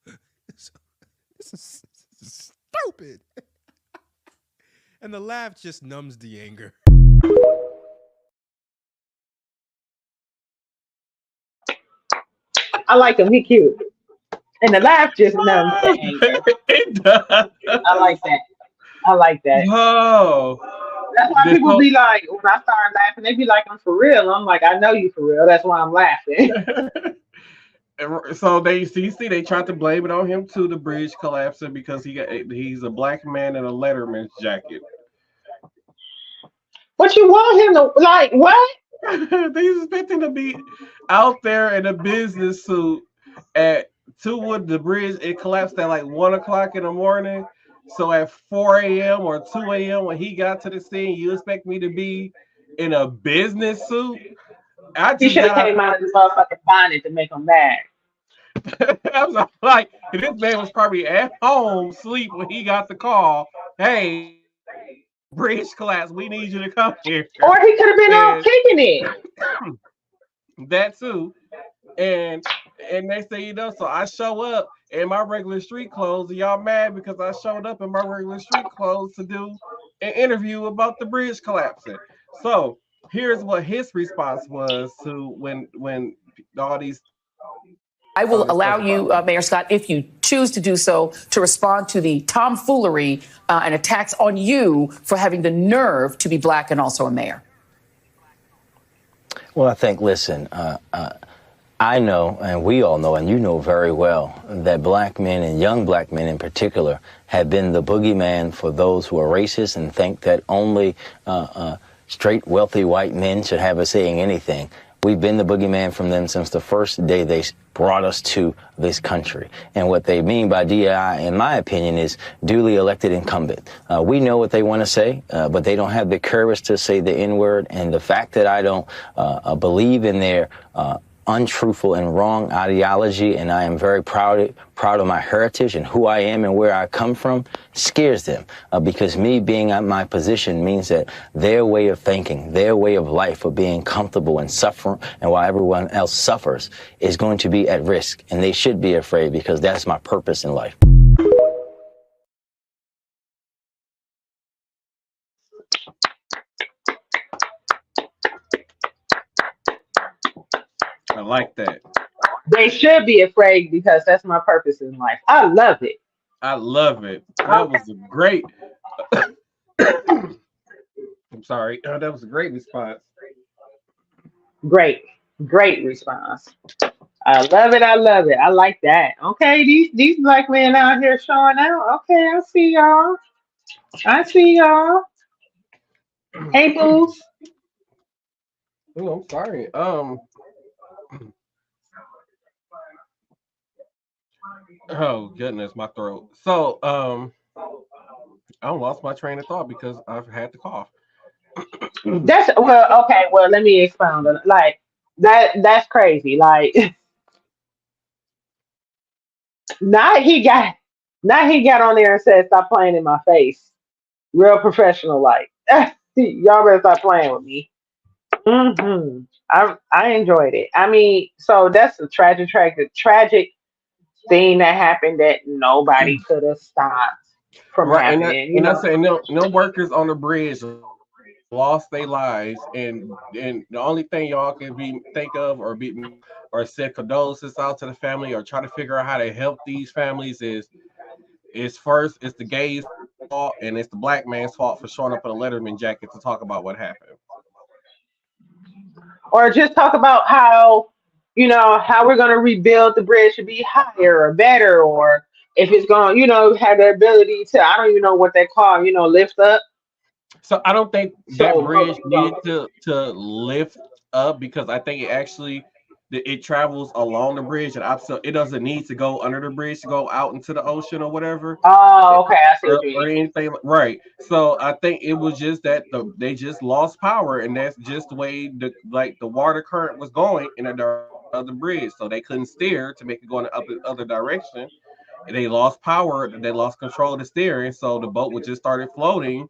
this is stupid. And the laugh just numbs the anger. I like him. He cute. And the laugh just numbs the anger. It does. I like that. I like that. Oh, That's why this people whole, be like, when I start laughing, they be like, I'm for real. I'm like, I know you for real. That's why I'm laughing. so they tried to blame it on him too, the bridge collapsing because he's a black man in a Letterman's jacket. What you want him to like? What? They expect him to be out there in a business suit at Wood the bridge. It collapsed at like 1 o'clock in the morning. So at 4 a.m. or 2 a.m. when he got to the scene, you expect me to be in a business suit? I He just should have got came out. out of the motherfucking bonnet to make him mad. I was like, this man was probably at home sleep when he got the call. Hey, bridge collapse. We need you to come here. Or he could have been out And kicking it. that too. And they say, so I show up in my regular street clothes, and y'all mad because I showed up in my regular street clothes to do an interview about the bridge collapsing. So here's what his response was to when all these I will allow stuff you, about Mayor Scott, if you choose to do so, to respond to the tomfoolery and attacks on you for having the nerve to be black and also a mayor. Well, I think, listen, I know, and we all know, and you know very well, that black men and young black men in particular have been the boogeyman for those who are racist and think that only straight, wealthy white men should have a say in anything. We've been the boogeyman from them since the first day they brought us to this country. And what they mean by DEI, in my opinion, is duly elected incumbent. We know what they want to say, but they don't have the courage to say the N-word. And the fact that I don't believe in their untruthful and wrong ideology, and I am very proud of my heritage and who I am and where I come from, scares them, because me being at my position means that their way of thinking, their way of life of being comfortable and suffering, and while everyone else suffers, is going to be at risk, and they should be afraid because that's my purpose in life. I like that. They should be afraid because that's my purpose in life. I love it. I love it. That was a great. I'm sorry. That was a great response. Great response. I love it. I love it. I like that. Okay, these black men out here showing out. Okay, I see y'all. I see y'all. Hey, boots. Oh, I'm sorry. Oh goodness, my throat. So I lost my train of thought because I've had to cough. That's well, okay. Well, let me expound on it. Like that's crazy. Like now he got on there and said, "Stop playing in my face." Real professional, like y'all better stop playing with me. I enjoyed it. I mean, so that's a tragic thing that happened that nobody could have stopped from Right, happening. and I say no workers on the bridge lost their lives, and the only thing y'all can think of or send condolences out to the family or try to figure out how to help these families is first it's the gays' fault and it's the black man's fault for showing up in a Letterman jacket to talk about what happened. Or just talk about how we're going to rebuild the bridge to be higher or better, or if it's going to have the ability to, I don't even know what they call, lift up. So I don't think that bridge needed to lift up because I think it actually it travels along the bridge, and it doesn't need to go under the bridge to go out into the ocean or whatever. Oh, okay, I see what you Or mean. anything, right? So I think it was just that they just lost power, and that's just the way the water current was going in the direction of the bridge, so they couldn't steer to make it go in the other direction. And they lost power, they lost control of the steering, so the boat would just started floating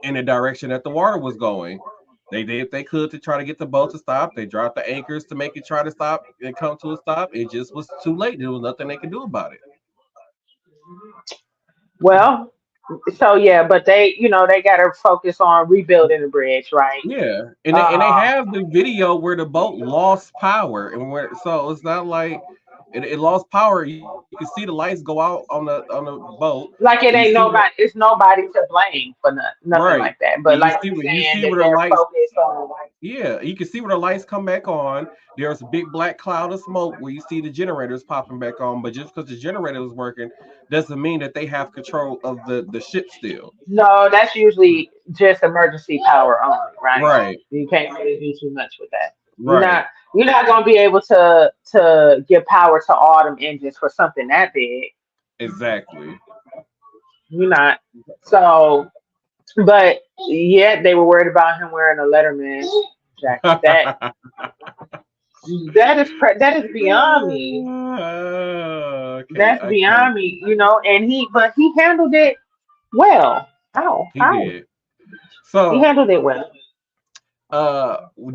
in the direction that the water was going. They did what they could to try to get the boat to stop. They dropped the anchors to make it try to stop and come to a stop. It just was too late. There was nothing they could do about it. Well, so yeah, but they, they got to focus on rebuilding the bridge, right? Yeah, and they Um, have the video where the boat lost power, and where so it's not like it lost power. You can see the lights go out on the boat. like it You ain't see what nobody, it's nobody to blame for nothing right, like that. But and like you you saying see that where the they're lights. focused on, Yeah, you can see where the lights come back on. There's a big black cloud of smoke where you see the generators popping back on. But just because the generator is working doesn't mean that they have control of the ship still. no, that's usually just emergency power only, right? Right, You can't really do too much with that. You're right, not you're not gonna be able to give power to all them engines for something that big. exactly. You're not. So, but yet they were worried about him wearing a Letterman jacket. That is beyond me. Okay, That's I can't. beyond me, and he handled it well. He How? did. He So, handled it well.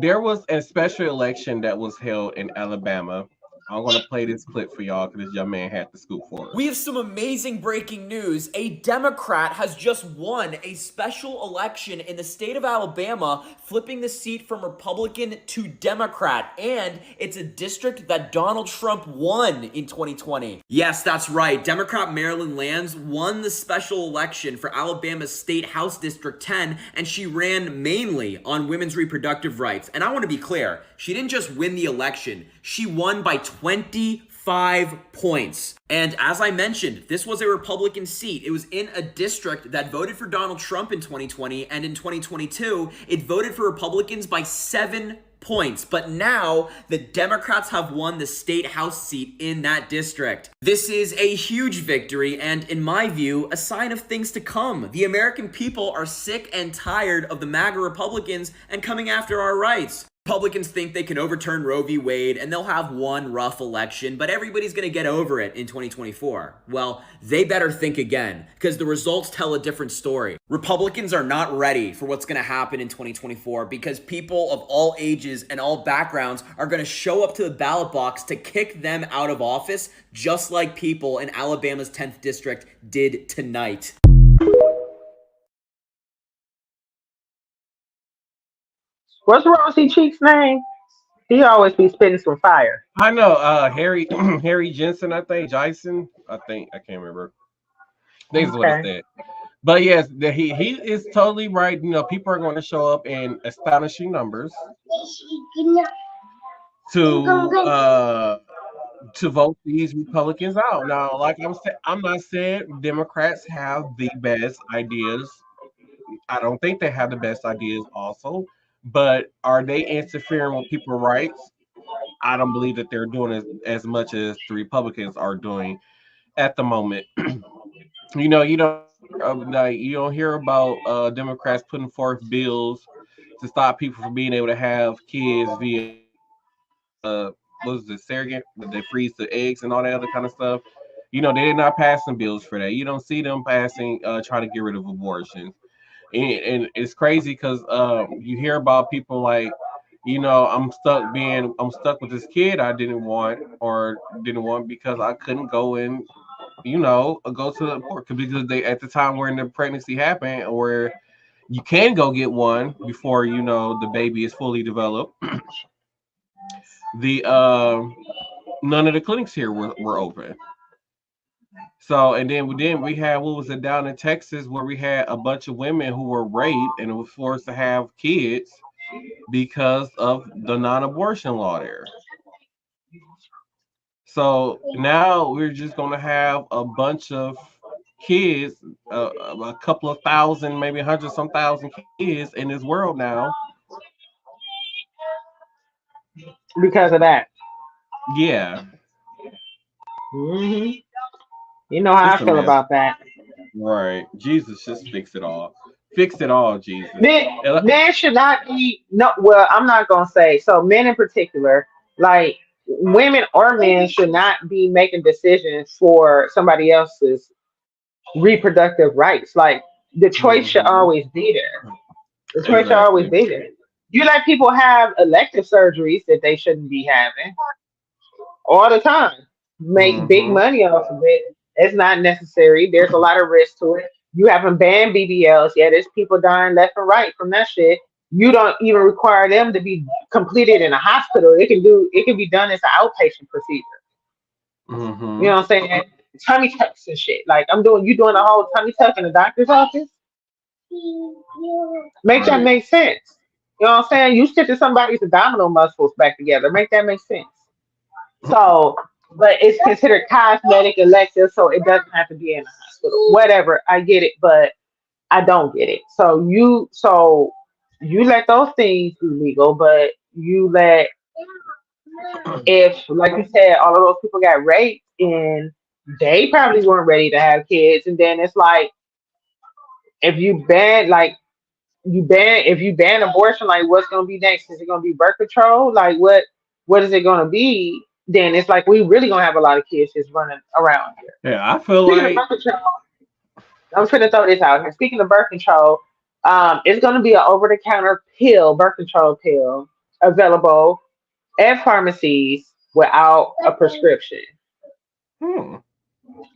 there was a special election that was held in Alabama. I'm gonna play this clip for y'all because this young man had the scoop for We us. have some amazing breaking news. A Democrat has just won a special election in the state of Alabama, flipping the seat from Republican to Democrat. And it's a district that Donald Trump won in 2020. Yes, that's right. Democrat Marilyn Lands won the special election for Alabama's State House District 10, and she ran mainly on women's reproductive rights. And I want to be clear, she didn't just win the election, she won by 25 points. And as I mentioned, this was a Republican seat. It was in a district that voted for Donald Trump in 2020, and in 2022, it voted for Republicans by 7 points. But now the Democrats have won the state house seat in that district. This is a huge victory, and in my view, a sign of things to come. The American people are sick and tired of the MAGA Republicans and coming after our rights. Republicans think they can overturn Roe v. Wade and they'll have one rough election, but everybody's going to get over it in 2024. Well, they better think again, because the results tell a different story. Republicans are not ready for what's going to happen in 2024 because people of all ages and all backgrounds are going to show up to the ballot box to kick them out of office, just like people in Alabama's 10th district did tonight. What's Rosy Cheeks' name? He always be spitting some fire. I know, Harry Harry Jensen, I think Jason, I can't remember. This is what it Okay. said. But yes, he is totally right. People are going to show up in astonishing numbers to vote these Republicans out. Now, like I'm not saying Democrats have the best ideas. I don't think they have the best ideas also, but are they interfering with people's rights? I don't believe that they're doing as much as the Republicans are doing at the moment. You don't you don't hear about Democrats putting forth bills to stop people from being able to have kids via what is the surrogate, they freeze the eggs and all that other kind of stuff. They're not passing bills for that. You don't see them passing trying to get rid of abortions. And it's crazy because you hear about people like, I'm stuck with this kid I didn't want because I couldn't go and go to the port because they at the time when the pregnancy happened where you can go get one before the baby is fully developed. The none of the clinics here were open. So and then we had what was it down in Texas where we had a bunch of women who were raped and were forced to have kids because of the non-abortion law there. So now we're just going to have a bunch of kids, a couple of thousand, maybe 100 some thousand kids in this world now. Because of that. Yeah, Hmm. You know how I it's a feel mess. about that. Right. Jesus, just fix it all. Fix it all, Jesus. Men, And, men should not be no. Well, I'm not gonna say so. Men in particular, like women or men, should not be making decisions for somebody else's reproductive rights. Like the choice should mhm. always be there. The choice should always Exactly. be there. You let people have elective surgeries that they shouldn't be having all the time. Make big Hmm. money off of it. It's not necessary. There's a lot of risk to it. You haven't banned BBLs. Yeah, there's people dying left and right from that shit. You don't even require them to be completed in a hospital. It can be done as an outpatient procedure. You know Hmm. what I'm saying? Tummy tucks and shit. Like you doing a whole tummy tuck in the doctor's office? Make that Right. make sense. You know what I'm saying? You stitching somebody's abdominal muscles back together. Make that make sense. So, but it's considered cosmetic elective, so it doesn't have to be in a hospital. Whatever, I get it, but I don't get it. So you let those things be legal, but you let if, like you said, all of those people got raped and they probably weren't ready to have kids, and then it's like if you ban like if you ban abortion, like what's gonna be next? Is it gonna be birth control? Like what is it gonna be? Then it's like we really gonna have a lot of kids just running around here. Yeah, I feel Speaking of like birth control, I'm just gonna throw this out here. Speaking of birth control, it's gonna be an over the counter pill, birth control pill, available at pharmacies without a prescription. hmm,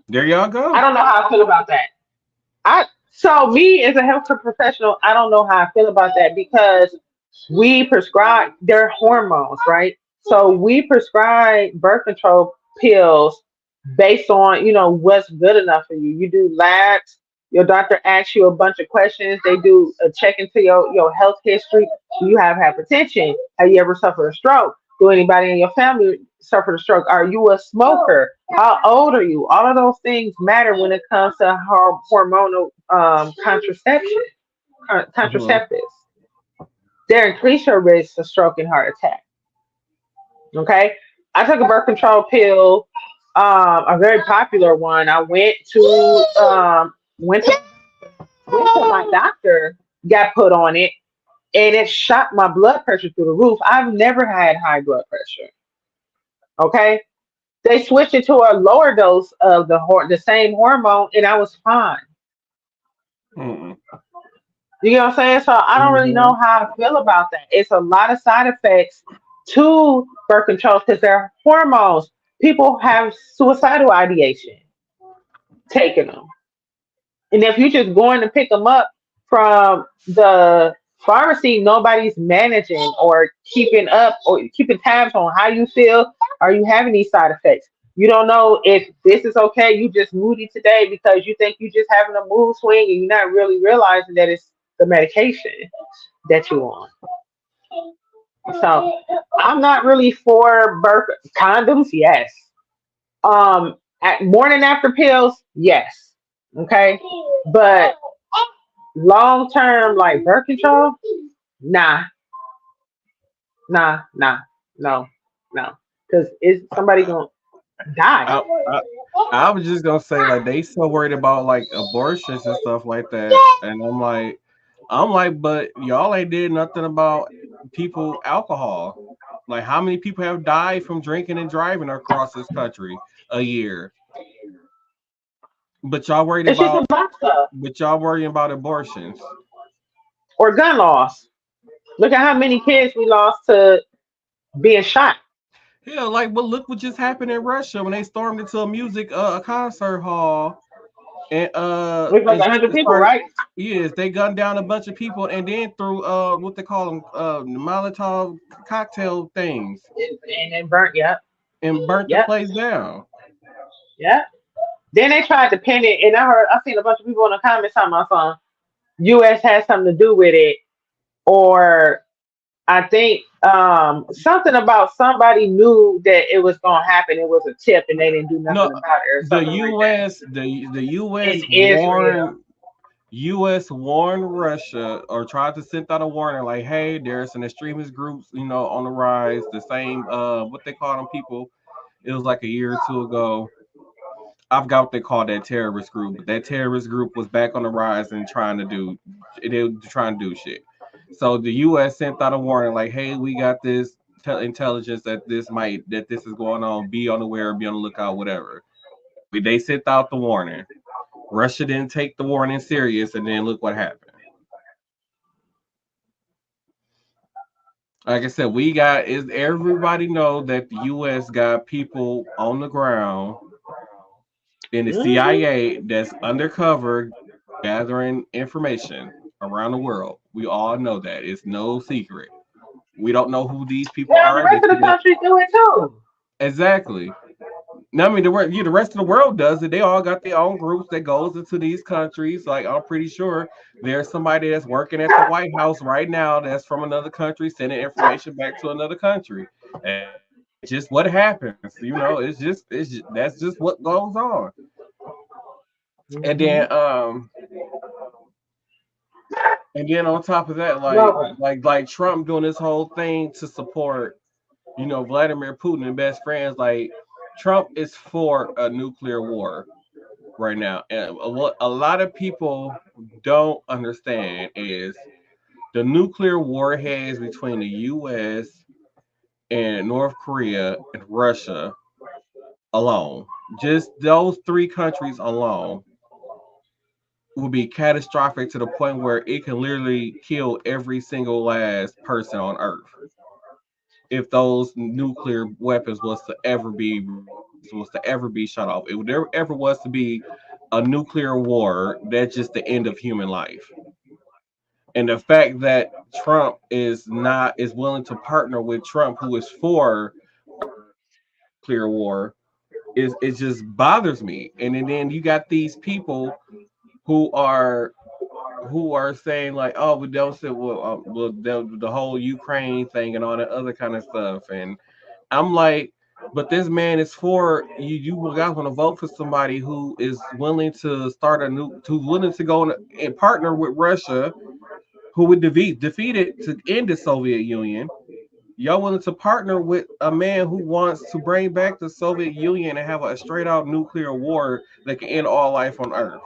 there y'all I go. don't know how I feel about that. I so me as a healthcare professional, I don't know how I feel about that because we prescribe their hormones, right? So we prescribe birth control pills based on what's good enough for you. You do labs. Your doctor asks you a bunch of questions. They do a check into your health history. Do you have hypertension? Have you ever suffered a stroke? Do anybody in your family suffer a stroke? Are you a smoker? How old are you? All of those things matter when it comes to hormonal contraception, Hmm. contraceptives. They increase your risk of stroke and heart attack. Okay, I took a birth control pill, a very popular one. I went to my doctor, got put on it, and it shot my blood pressure through the roof. I've never had high blood pressure. Okay, they switched it to a lower dose of the same hormone, and I was fine. Hmm. You know what I'm saying? So I don't really Hmm. know how I feel about that. It's a lot of side effects to birth control because they're hormones. People have suicidal ideation taking them. And if you're just going to pick them up from the pharmacy, nobody's managing or keeping up or keeping tabs on how you feel. Are you having these side effects? You don't know if this is okay. You just moody today because you think you're just having a mood swing and you're not really realizing that it's the medication that you're on. So I'm not really for birth condoms. Yes. At morning after pills. Yes. Okay. But long term, like birth control, nah, nah, no, no, because is somebody gonna die? I, I I was just gonna say like they so worried about like abortions and stuff like that, and I'm like, but y'all ain't did nothing about people alcohol. Like how many people have died from drinking and driving across this country a year? But y'all worried It's just a about lot of stuff. but y'all worrying about abortions. Or gun loss. Look at how many kids we lost to being shot. Yeah, like but look what just happened in Russia when they stormed into a concert hall and It was like 100 people, started. right? Yes, they gunned down a bunch of people and then threw what they call them Molotov cocktail things And then burnt. Yep, and burnt the yep, place down. yep. Then they tried to pin it, and I seen a bunch of people in the comments talking about something. U.S. has something to do with it, or I think something about somebody knew that it was gonna happen. It was a tip, and they didn't do No, nothing about it, or the something like that. U.S. the In U.S. Israel, warned Russia or tried to send out a warning like, hey, there's an extremist groups on the rise. The same what they call them people. It was like a year or two ago. I forgot what they called that terrorist group, but that terrorist group was back on the rise and they were trying to do shit. So the U.S. sent out a warning like, "Hey, we got this intelligence that this is going on. Be on the aware, be on the lookout, whatever." They sent out the warning. Russia didn't take the warning serious, and then look what happened. Like I said, we got is everybody know that the U.S. got people on the ground in the Mhm. CIA that's undercover gathering information around the world. We all know that. It's no secret. We don't know who these people Yeah, the are. rest of the country do it too. Exactly. Now, I mean, the rest of the world does it. They all got their own groups that goes into these countries. Like, I'm pretty sure there's somebody that's working at the White House right now that's from another country sending information back to another country. And it's just what happens. That's just what goes on. And Mhm. then on top of that, Lord. like Trump doing this whole thing to support, Vladimir Putin and best friends. Like Trump is for a nuclear war right now, and what a lot of people don't understand is the nuclear warheads between the U.S. and North Korea and Russia alone, just those three countries alone, will be catastrophic to the point where it can literally kill every single last person on Earth if those nuclear weapons was to ever be shut off. If there ever was to be a nuclear war, that's just the end of human life. And the fact that Trump is willing to partner with Trump, who is for nuclear war, is it just bothers me. And then you got these people who are saying like, oh, but they'll say, the whole Ukraine thing and all that other kind of stuff, and I'm like, but this man is for you. You guys want to vote for somebody who is willing to who's willing to go and partner with Russia, who would defeat it to end the Soviet Union. Y'all willing to partner with a man who wants to bring back the Soviet Union and have a straight out nuclear war that can end all life on Earth.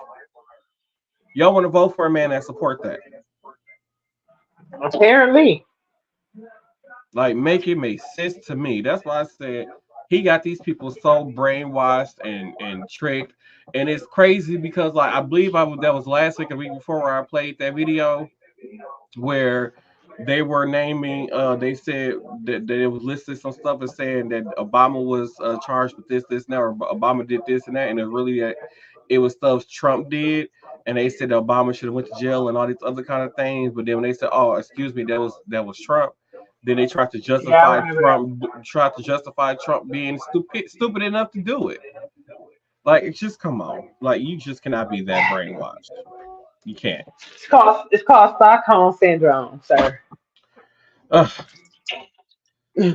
Y'all want to vote for a man that support that. Apparently. Like, make it make sense to me. That's why I said he got these people so brainwashed and tricked, and it's crazy because like I believe that was last week or week before where I played that video where they were naming. They said that it was listed some stuff and saying that Obama was charged with this, now, or Obama did this and that, and it's really that it was stuff Trump did. And they said that Obama should have went to jail and all these other kind of things. But then when they said, "Oh, excuse me, that was Trump," then they Yeah, I remember that. tried to justify Trump being stupid enough to do it. Like, it's just come on, like you just cannot be that brainwashed. You can't. It's called Stockholm syndrome, sir. Ugh.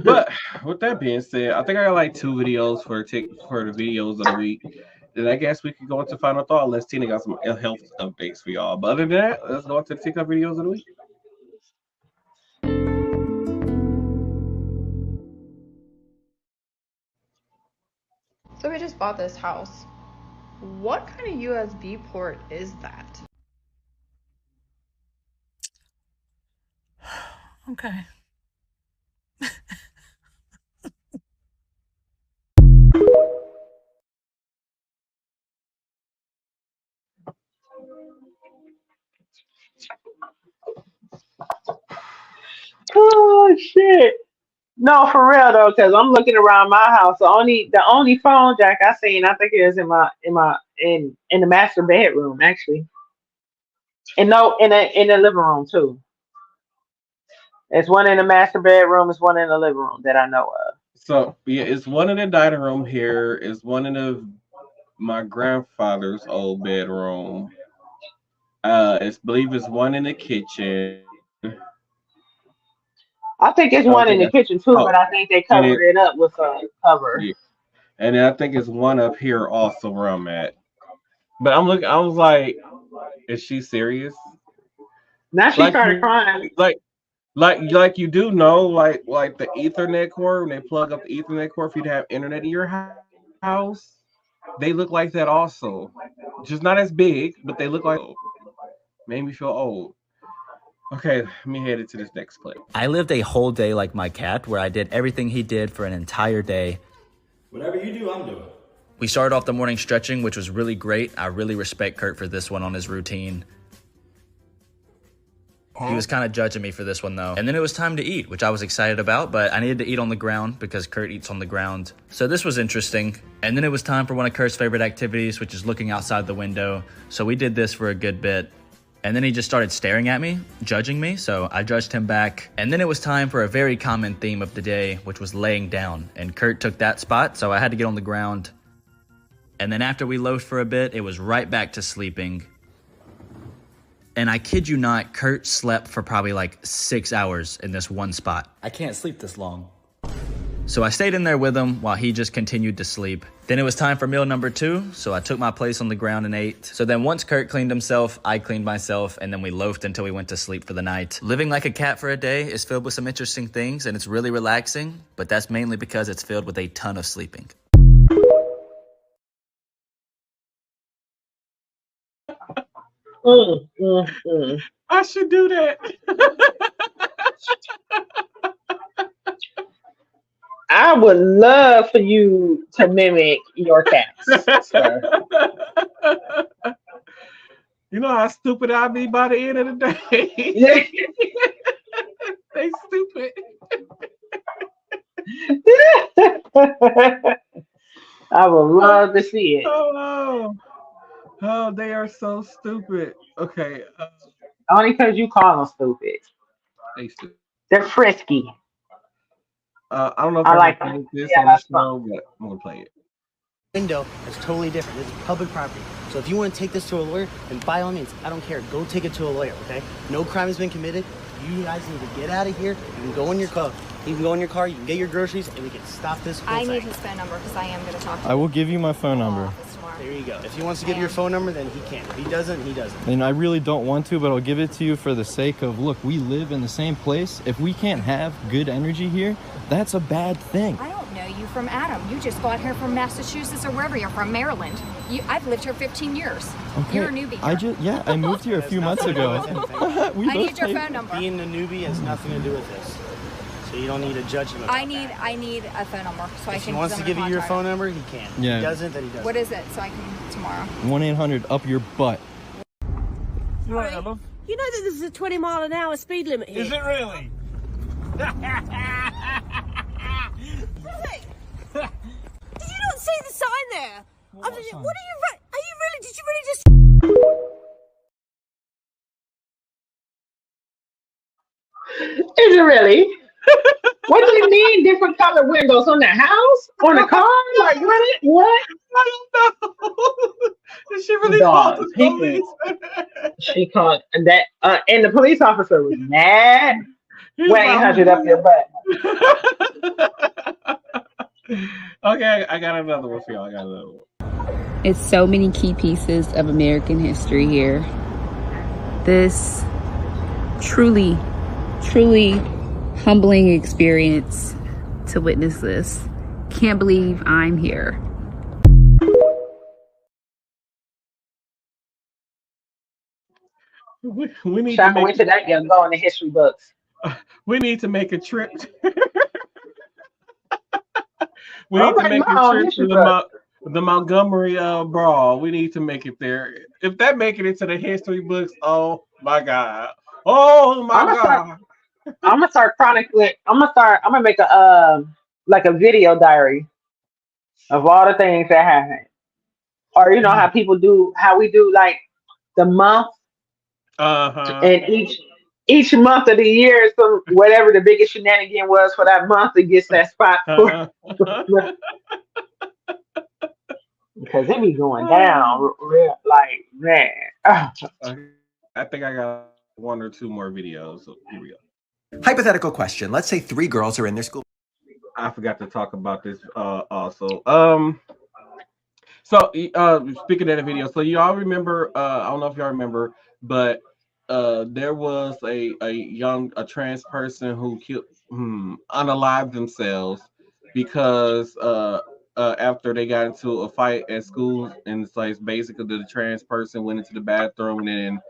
But with that being said, I think I got like two videos for the videos of the week. Then I guess we could go into final thought unless Tina got some health updates for y'all. But other than that, let's go into the TikTok videos of the week. So we just bought this house. What kind of USB port is that? Okay. Oh shit. No, for real though, because I'm looking around my house. The only phone jack I seen, I think it is in the master bedroom actually, and no, in the living room too. There's one in the master bedroom. There's one in the living room that I know of. So yeah, it's one in the dining room here. It's one in my grandfather's old bedroom. It's believe it's one in the kitchen. I think it's I don't one in think the I, kitchen too, but oh, I think they and covered it up with a cover. yeah, and then I think it's one up here also where I'm at. But I'm looking. I was like, is she serious? Now she Like, started crying. like Like you do know, like the Ethernet cord, when they plug up the Ethernet cord for you to have internet in your house, they look like that also. Just not as big, but they look like made me feel old. Okay, let me head into this next clip. I lived a whole day like my cat, where I did everything he did for an entire day. Whatever you do, I'm doing. We started off the morning stretching, which was really great. I really respect Kurt for this one on his routine. He was kind of judging me for this one though. And then it was time to eat, which I was excited about, but I needed to eat on the ground because Kurt eats on the ground. So this was interesting. And then it was time for one of Kurt's favorite activities, which is looking outside the window. So we did this for a good bit. And then he just started staring at me, judging me, so I judged him back. And then it was time for a very common theme of the day, which was laying down. And Kurt took that spot, so I had to get on the ground. And then after we loafed for a bit, it was right back to sleeping. And I kid you not, Kurt slept for probably like 6 hours in this one spot. I can't sleep this long. So I stayed in there with him while he just continued to sleep. Then it was time for meal number 2, so I took my place on the ground and ate. So then once Kurt cleaned himself, I cleaned myself, and then we loafed until we went to sleep for the night. Living like a cat for a day is filled with some interesting things, and it's really relaxing, but that's mainly because it's filled with a ton of sleeping. I should do that. I would love for you to mimic your cats, sir. You know how stupid I'll be by the end of the day. They stupid. I would love to see it. Oh, they are so stupid. Okay. Only because you call them stupid. They stupid. They're frisky. I don't know if I I like can them. play this Yeah, on the that's show, but I'm gonna play it. Window is totally different. It's public property. So if you want to take this to a lawyer, then by all means, I don't care. Go take it to a lawyer, okay? No crime has been committed. You guys need to get out of here. You can go in your car. You can go in your car. You can get your groceries, and we can stop this whole I thing. need his phone number because I am going to talk to him. I will give you my phone number. There you go. If he wants to give you your phone number, then he can. If he doesn't, he doesn't. And I really don't want to, but I'll give it to you for the sake of, look, we live in the same place. If we can't have good energy here, that's a bad thing. I don't know you from Adam. You just got here from Massachusetts or wherever you're from, Maryland. I've lived here 15 years. Okay. You're a newbie. I moved here a few months ago. I need your phone number. Being a newbie has nothing to do with this. So you don't need to judge him about I need a phone number so I If can. he wants to give you your phone number, he can. Yeah. If he doesn't, then he doesn't. What is it? So I can tomorrow. 1-800 up your butt. Right, you know that this is a 20-mile-an-hour speed limit here. Is it really? Did you not see the sign there? What are you? Are you really? Did you really just? Is it really? What do you mean different color windows on the house? On the car? Like what? I don't know. Did she really call the police? She called and that and the police officer was mad. He's 1-800 up your butt. Okay, I got another one for y'all. It's so many key pieces of American history here. This truly humbling experience to witness this. Can't believe I'm here. We need Shaka, to wait till that girl go in the history books. We need to make a trip. We need to make a trip to the Montgomery Brawl. We need to make it there. If that make it into the history books, oh my God. Oh my God. I'm gonna start chronicling. I'm gonna make a like a video diary of all the things that happened. Or you know how we do like the month. And each month of the year, so whatever the biggest shenanigan was for that month, it gets that spot because it be going down real like man. I think I got one or two more videos. So here we go. Hypothetical question. Let's say 3 girls are in their school. I forgot to talk about this also. So speaking of the video, so y'all remember, I don't know if y'all remember, but there was a trans person who killed unalived themselves because after they got into a fight at school, and it's like basically the trans person went into the bathroom, and then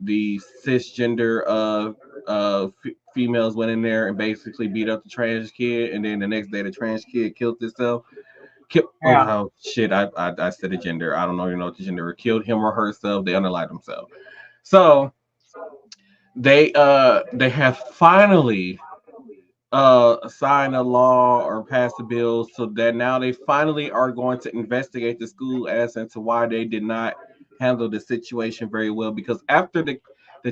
the cisgender females went in there and basically beat up the trans kid, and then the next day the trans kid killed himself. Yeah. Oh shit! I said a gender. I don't know. You know what the gender killed him or herself. They unalived themselves. So they have finally signed a law or passed a bill so that now they finally are going to investigate the school as into why they did not handle the situation very well, because after the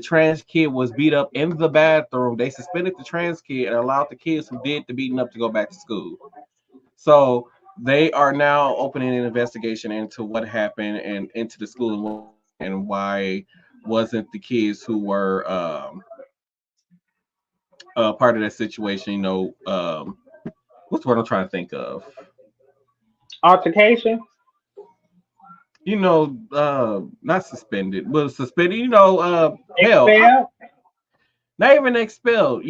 trans kid was beat up in the bathroom, they suspended the trans kid and allowed the kids who did the beating up to go back to school. So they are now opening an investigation into what happened and into the school and why wasn't the kids who were part of that situation, what's the word I'm trying to think of? Altercation. Not suspended, but suspended. Hell, Expelled. not even expelled.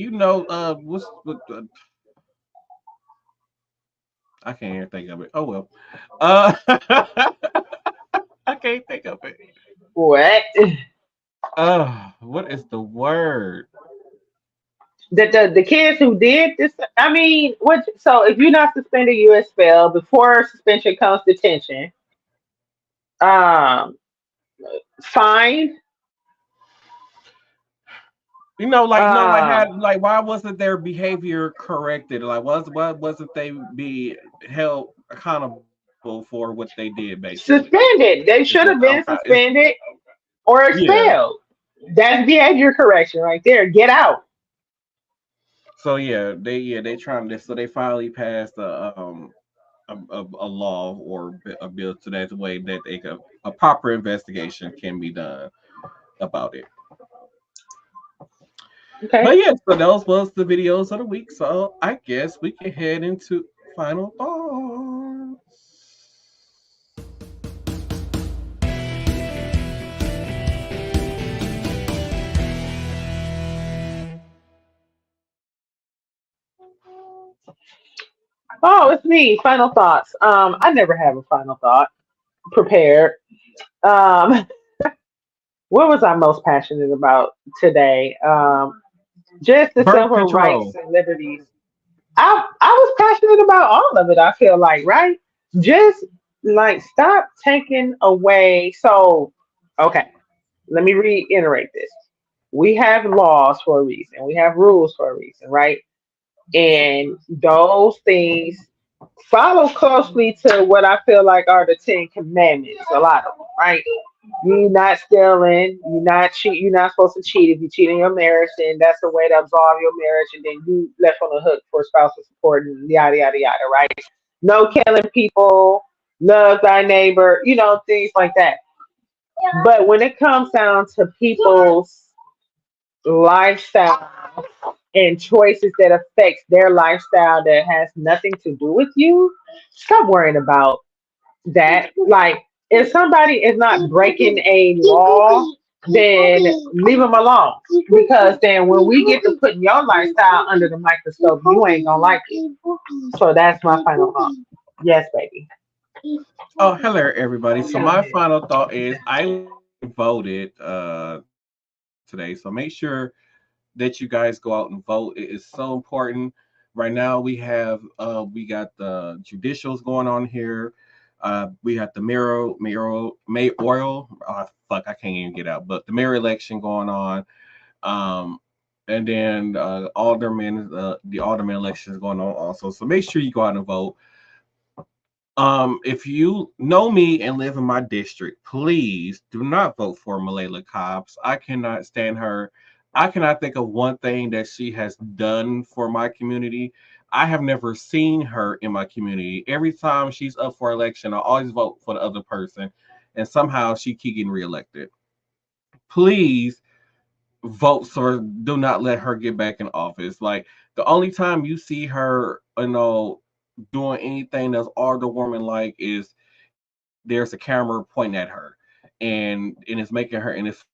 I can't even think of it. Oh well. Uh, I can't think of it. What? What is the word? The kids who did this. I mean, what? So if you're not suspended, you expelled. Before suspension comes detention. Um, fined. Like Um, why wasn't their behavior corrected? Like, why wasn't they be held accountable for what they did? Basically, suspended. is They what should have been is suspended or yeah. expelled. That's behavior correction right there. Get out. So they trying this. So they finally passed a law or a bill so that the way that a proper investigation can be done about it. Okay. But yeah, so those was the videos of the week. So I guess we can head into final thoughts. Oh, it's me. Final thoughts. I never have a final thought prepared. Um, what was I most passionate about today? Just the Birth civil rights control. and liberties. I was passionate about all of it. I feel like, right? Just like stop taking away. So, okay, let me reiterate this. We have laws for a reason. We have rules for a reason, right? And those things follow closely to what I feel like are the Ten Commandments. A lot of them, right? You not stealing, you not cheat, you're not supposed to cheat. If you cheat in your marriage, then that's the way to absolve your marriage, and then you left on the hook for spousal support and yada yada yada, right? No killing people, love thy neighbor, things like that. But when it comes down to people's lifestyle and choices that affects their lifestyle that has nothing to do with you, stop worrying about that. Like, if somebody is not breaking a law, then leave them alone. Because then when we get to putting your lifestyle under the microscope, you ain't gonna like it. So that's my final thought. Yes, baby. Oh, hello everybody. So my final thought is I voted today. So make sure that you guys go out and vote. It is so important. Right now we got the judicials going on here. We have the mayoral. Oh, fuck, I can't even get out. But the mayor election going on. Um, and then the alderman election is going on also. So make sure you go out and vote. If you know me and live in my district, please do not vote for Malayla Cobbs. I cannot stand her. I cannot think of one thing that she has done for my community. I have never seen her in my community. Every time she's up for election, I always vote for the other person, and somehow she keep getting reelected. Please vote so do not let her get back in office. Like the only time you see her, doing anything that's alderwoman like is if there's a camera pointing at her and it's making her and it's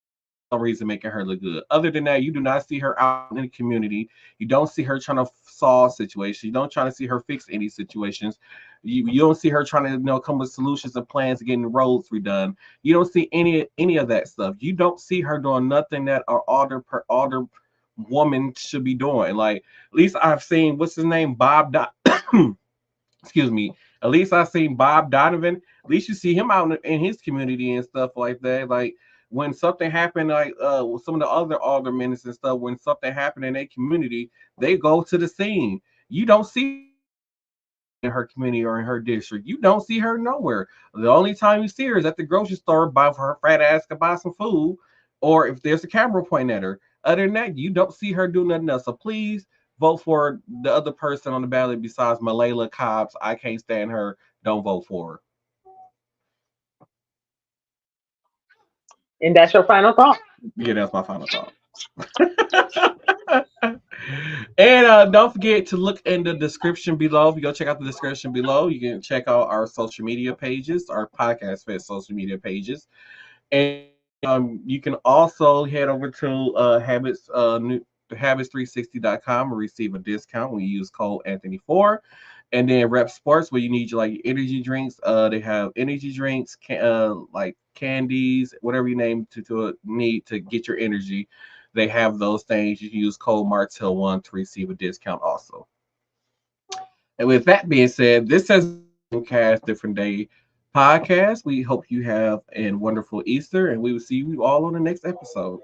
some reason making her look good. Other than that, you do not see her out in the community. You don't see her trying to solve situations. You don't try to see her fix any situations. You don't see her trying to come with solutions and plans to getting roads redone. You don't see any of that stuff. You don't see her doing nothing that an older woman should be doing. Like at least I've seen what's his name, excuse me. At least I've seen Bob Donovan. At least you see him out in his community and stuff like that. Like when something happened, like with some of the other aldermen and stuff, when something happened in their community, they go to the scene. You don't see in her community or in her district. You don't see her nowhere. The only time you see her is at the grocery store buy for her fat ass to buy some food, or if there's a camera pointing at her. Other than that, you don't see her do nothing else. So please vote for the other person on the ballot besides Malayla Cobbs. I can't stand her. Don't vote for her. And that's your final thought. Yeah, that's my final thought. And don't forget to look in the description below. If you go check out the description below, you can check out our social media pages, our podcast fed social media pages. And you can also head over to habits360.com and receive a discount when you use code Anthony4. And then Rep Sports, where you need your like energy drinks. They have energy drinks, like candies, whatever you name to need to get your energy. They have those things. You can use code Martell1 to receive a discount also. And with that being said, this has been Cast Different Day podcast. We hope you have a wonderful Easter, and we will see you all on the next episode.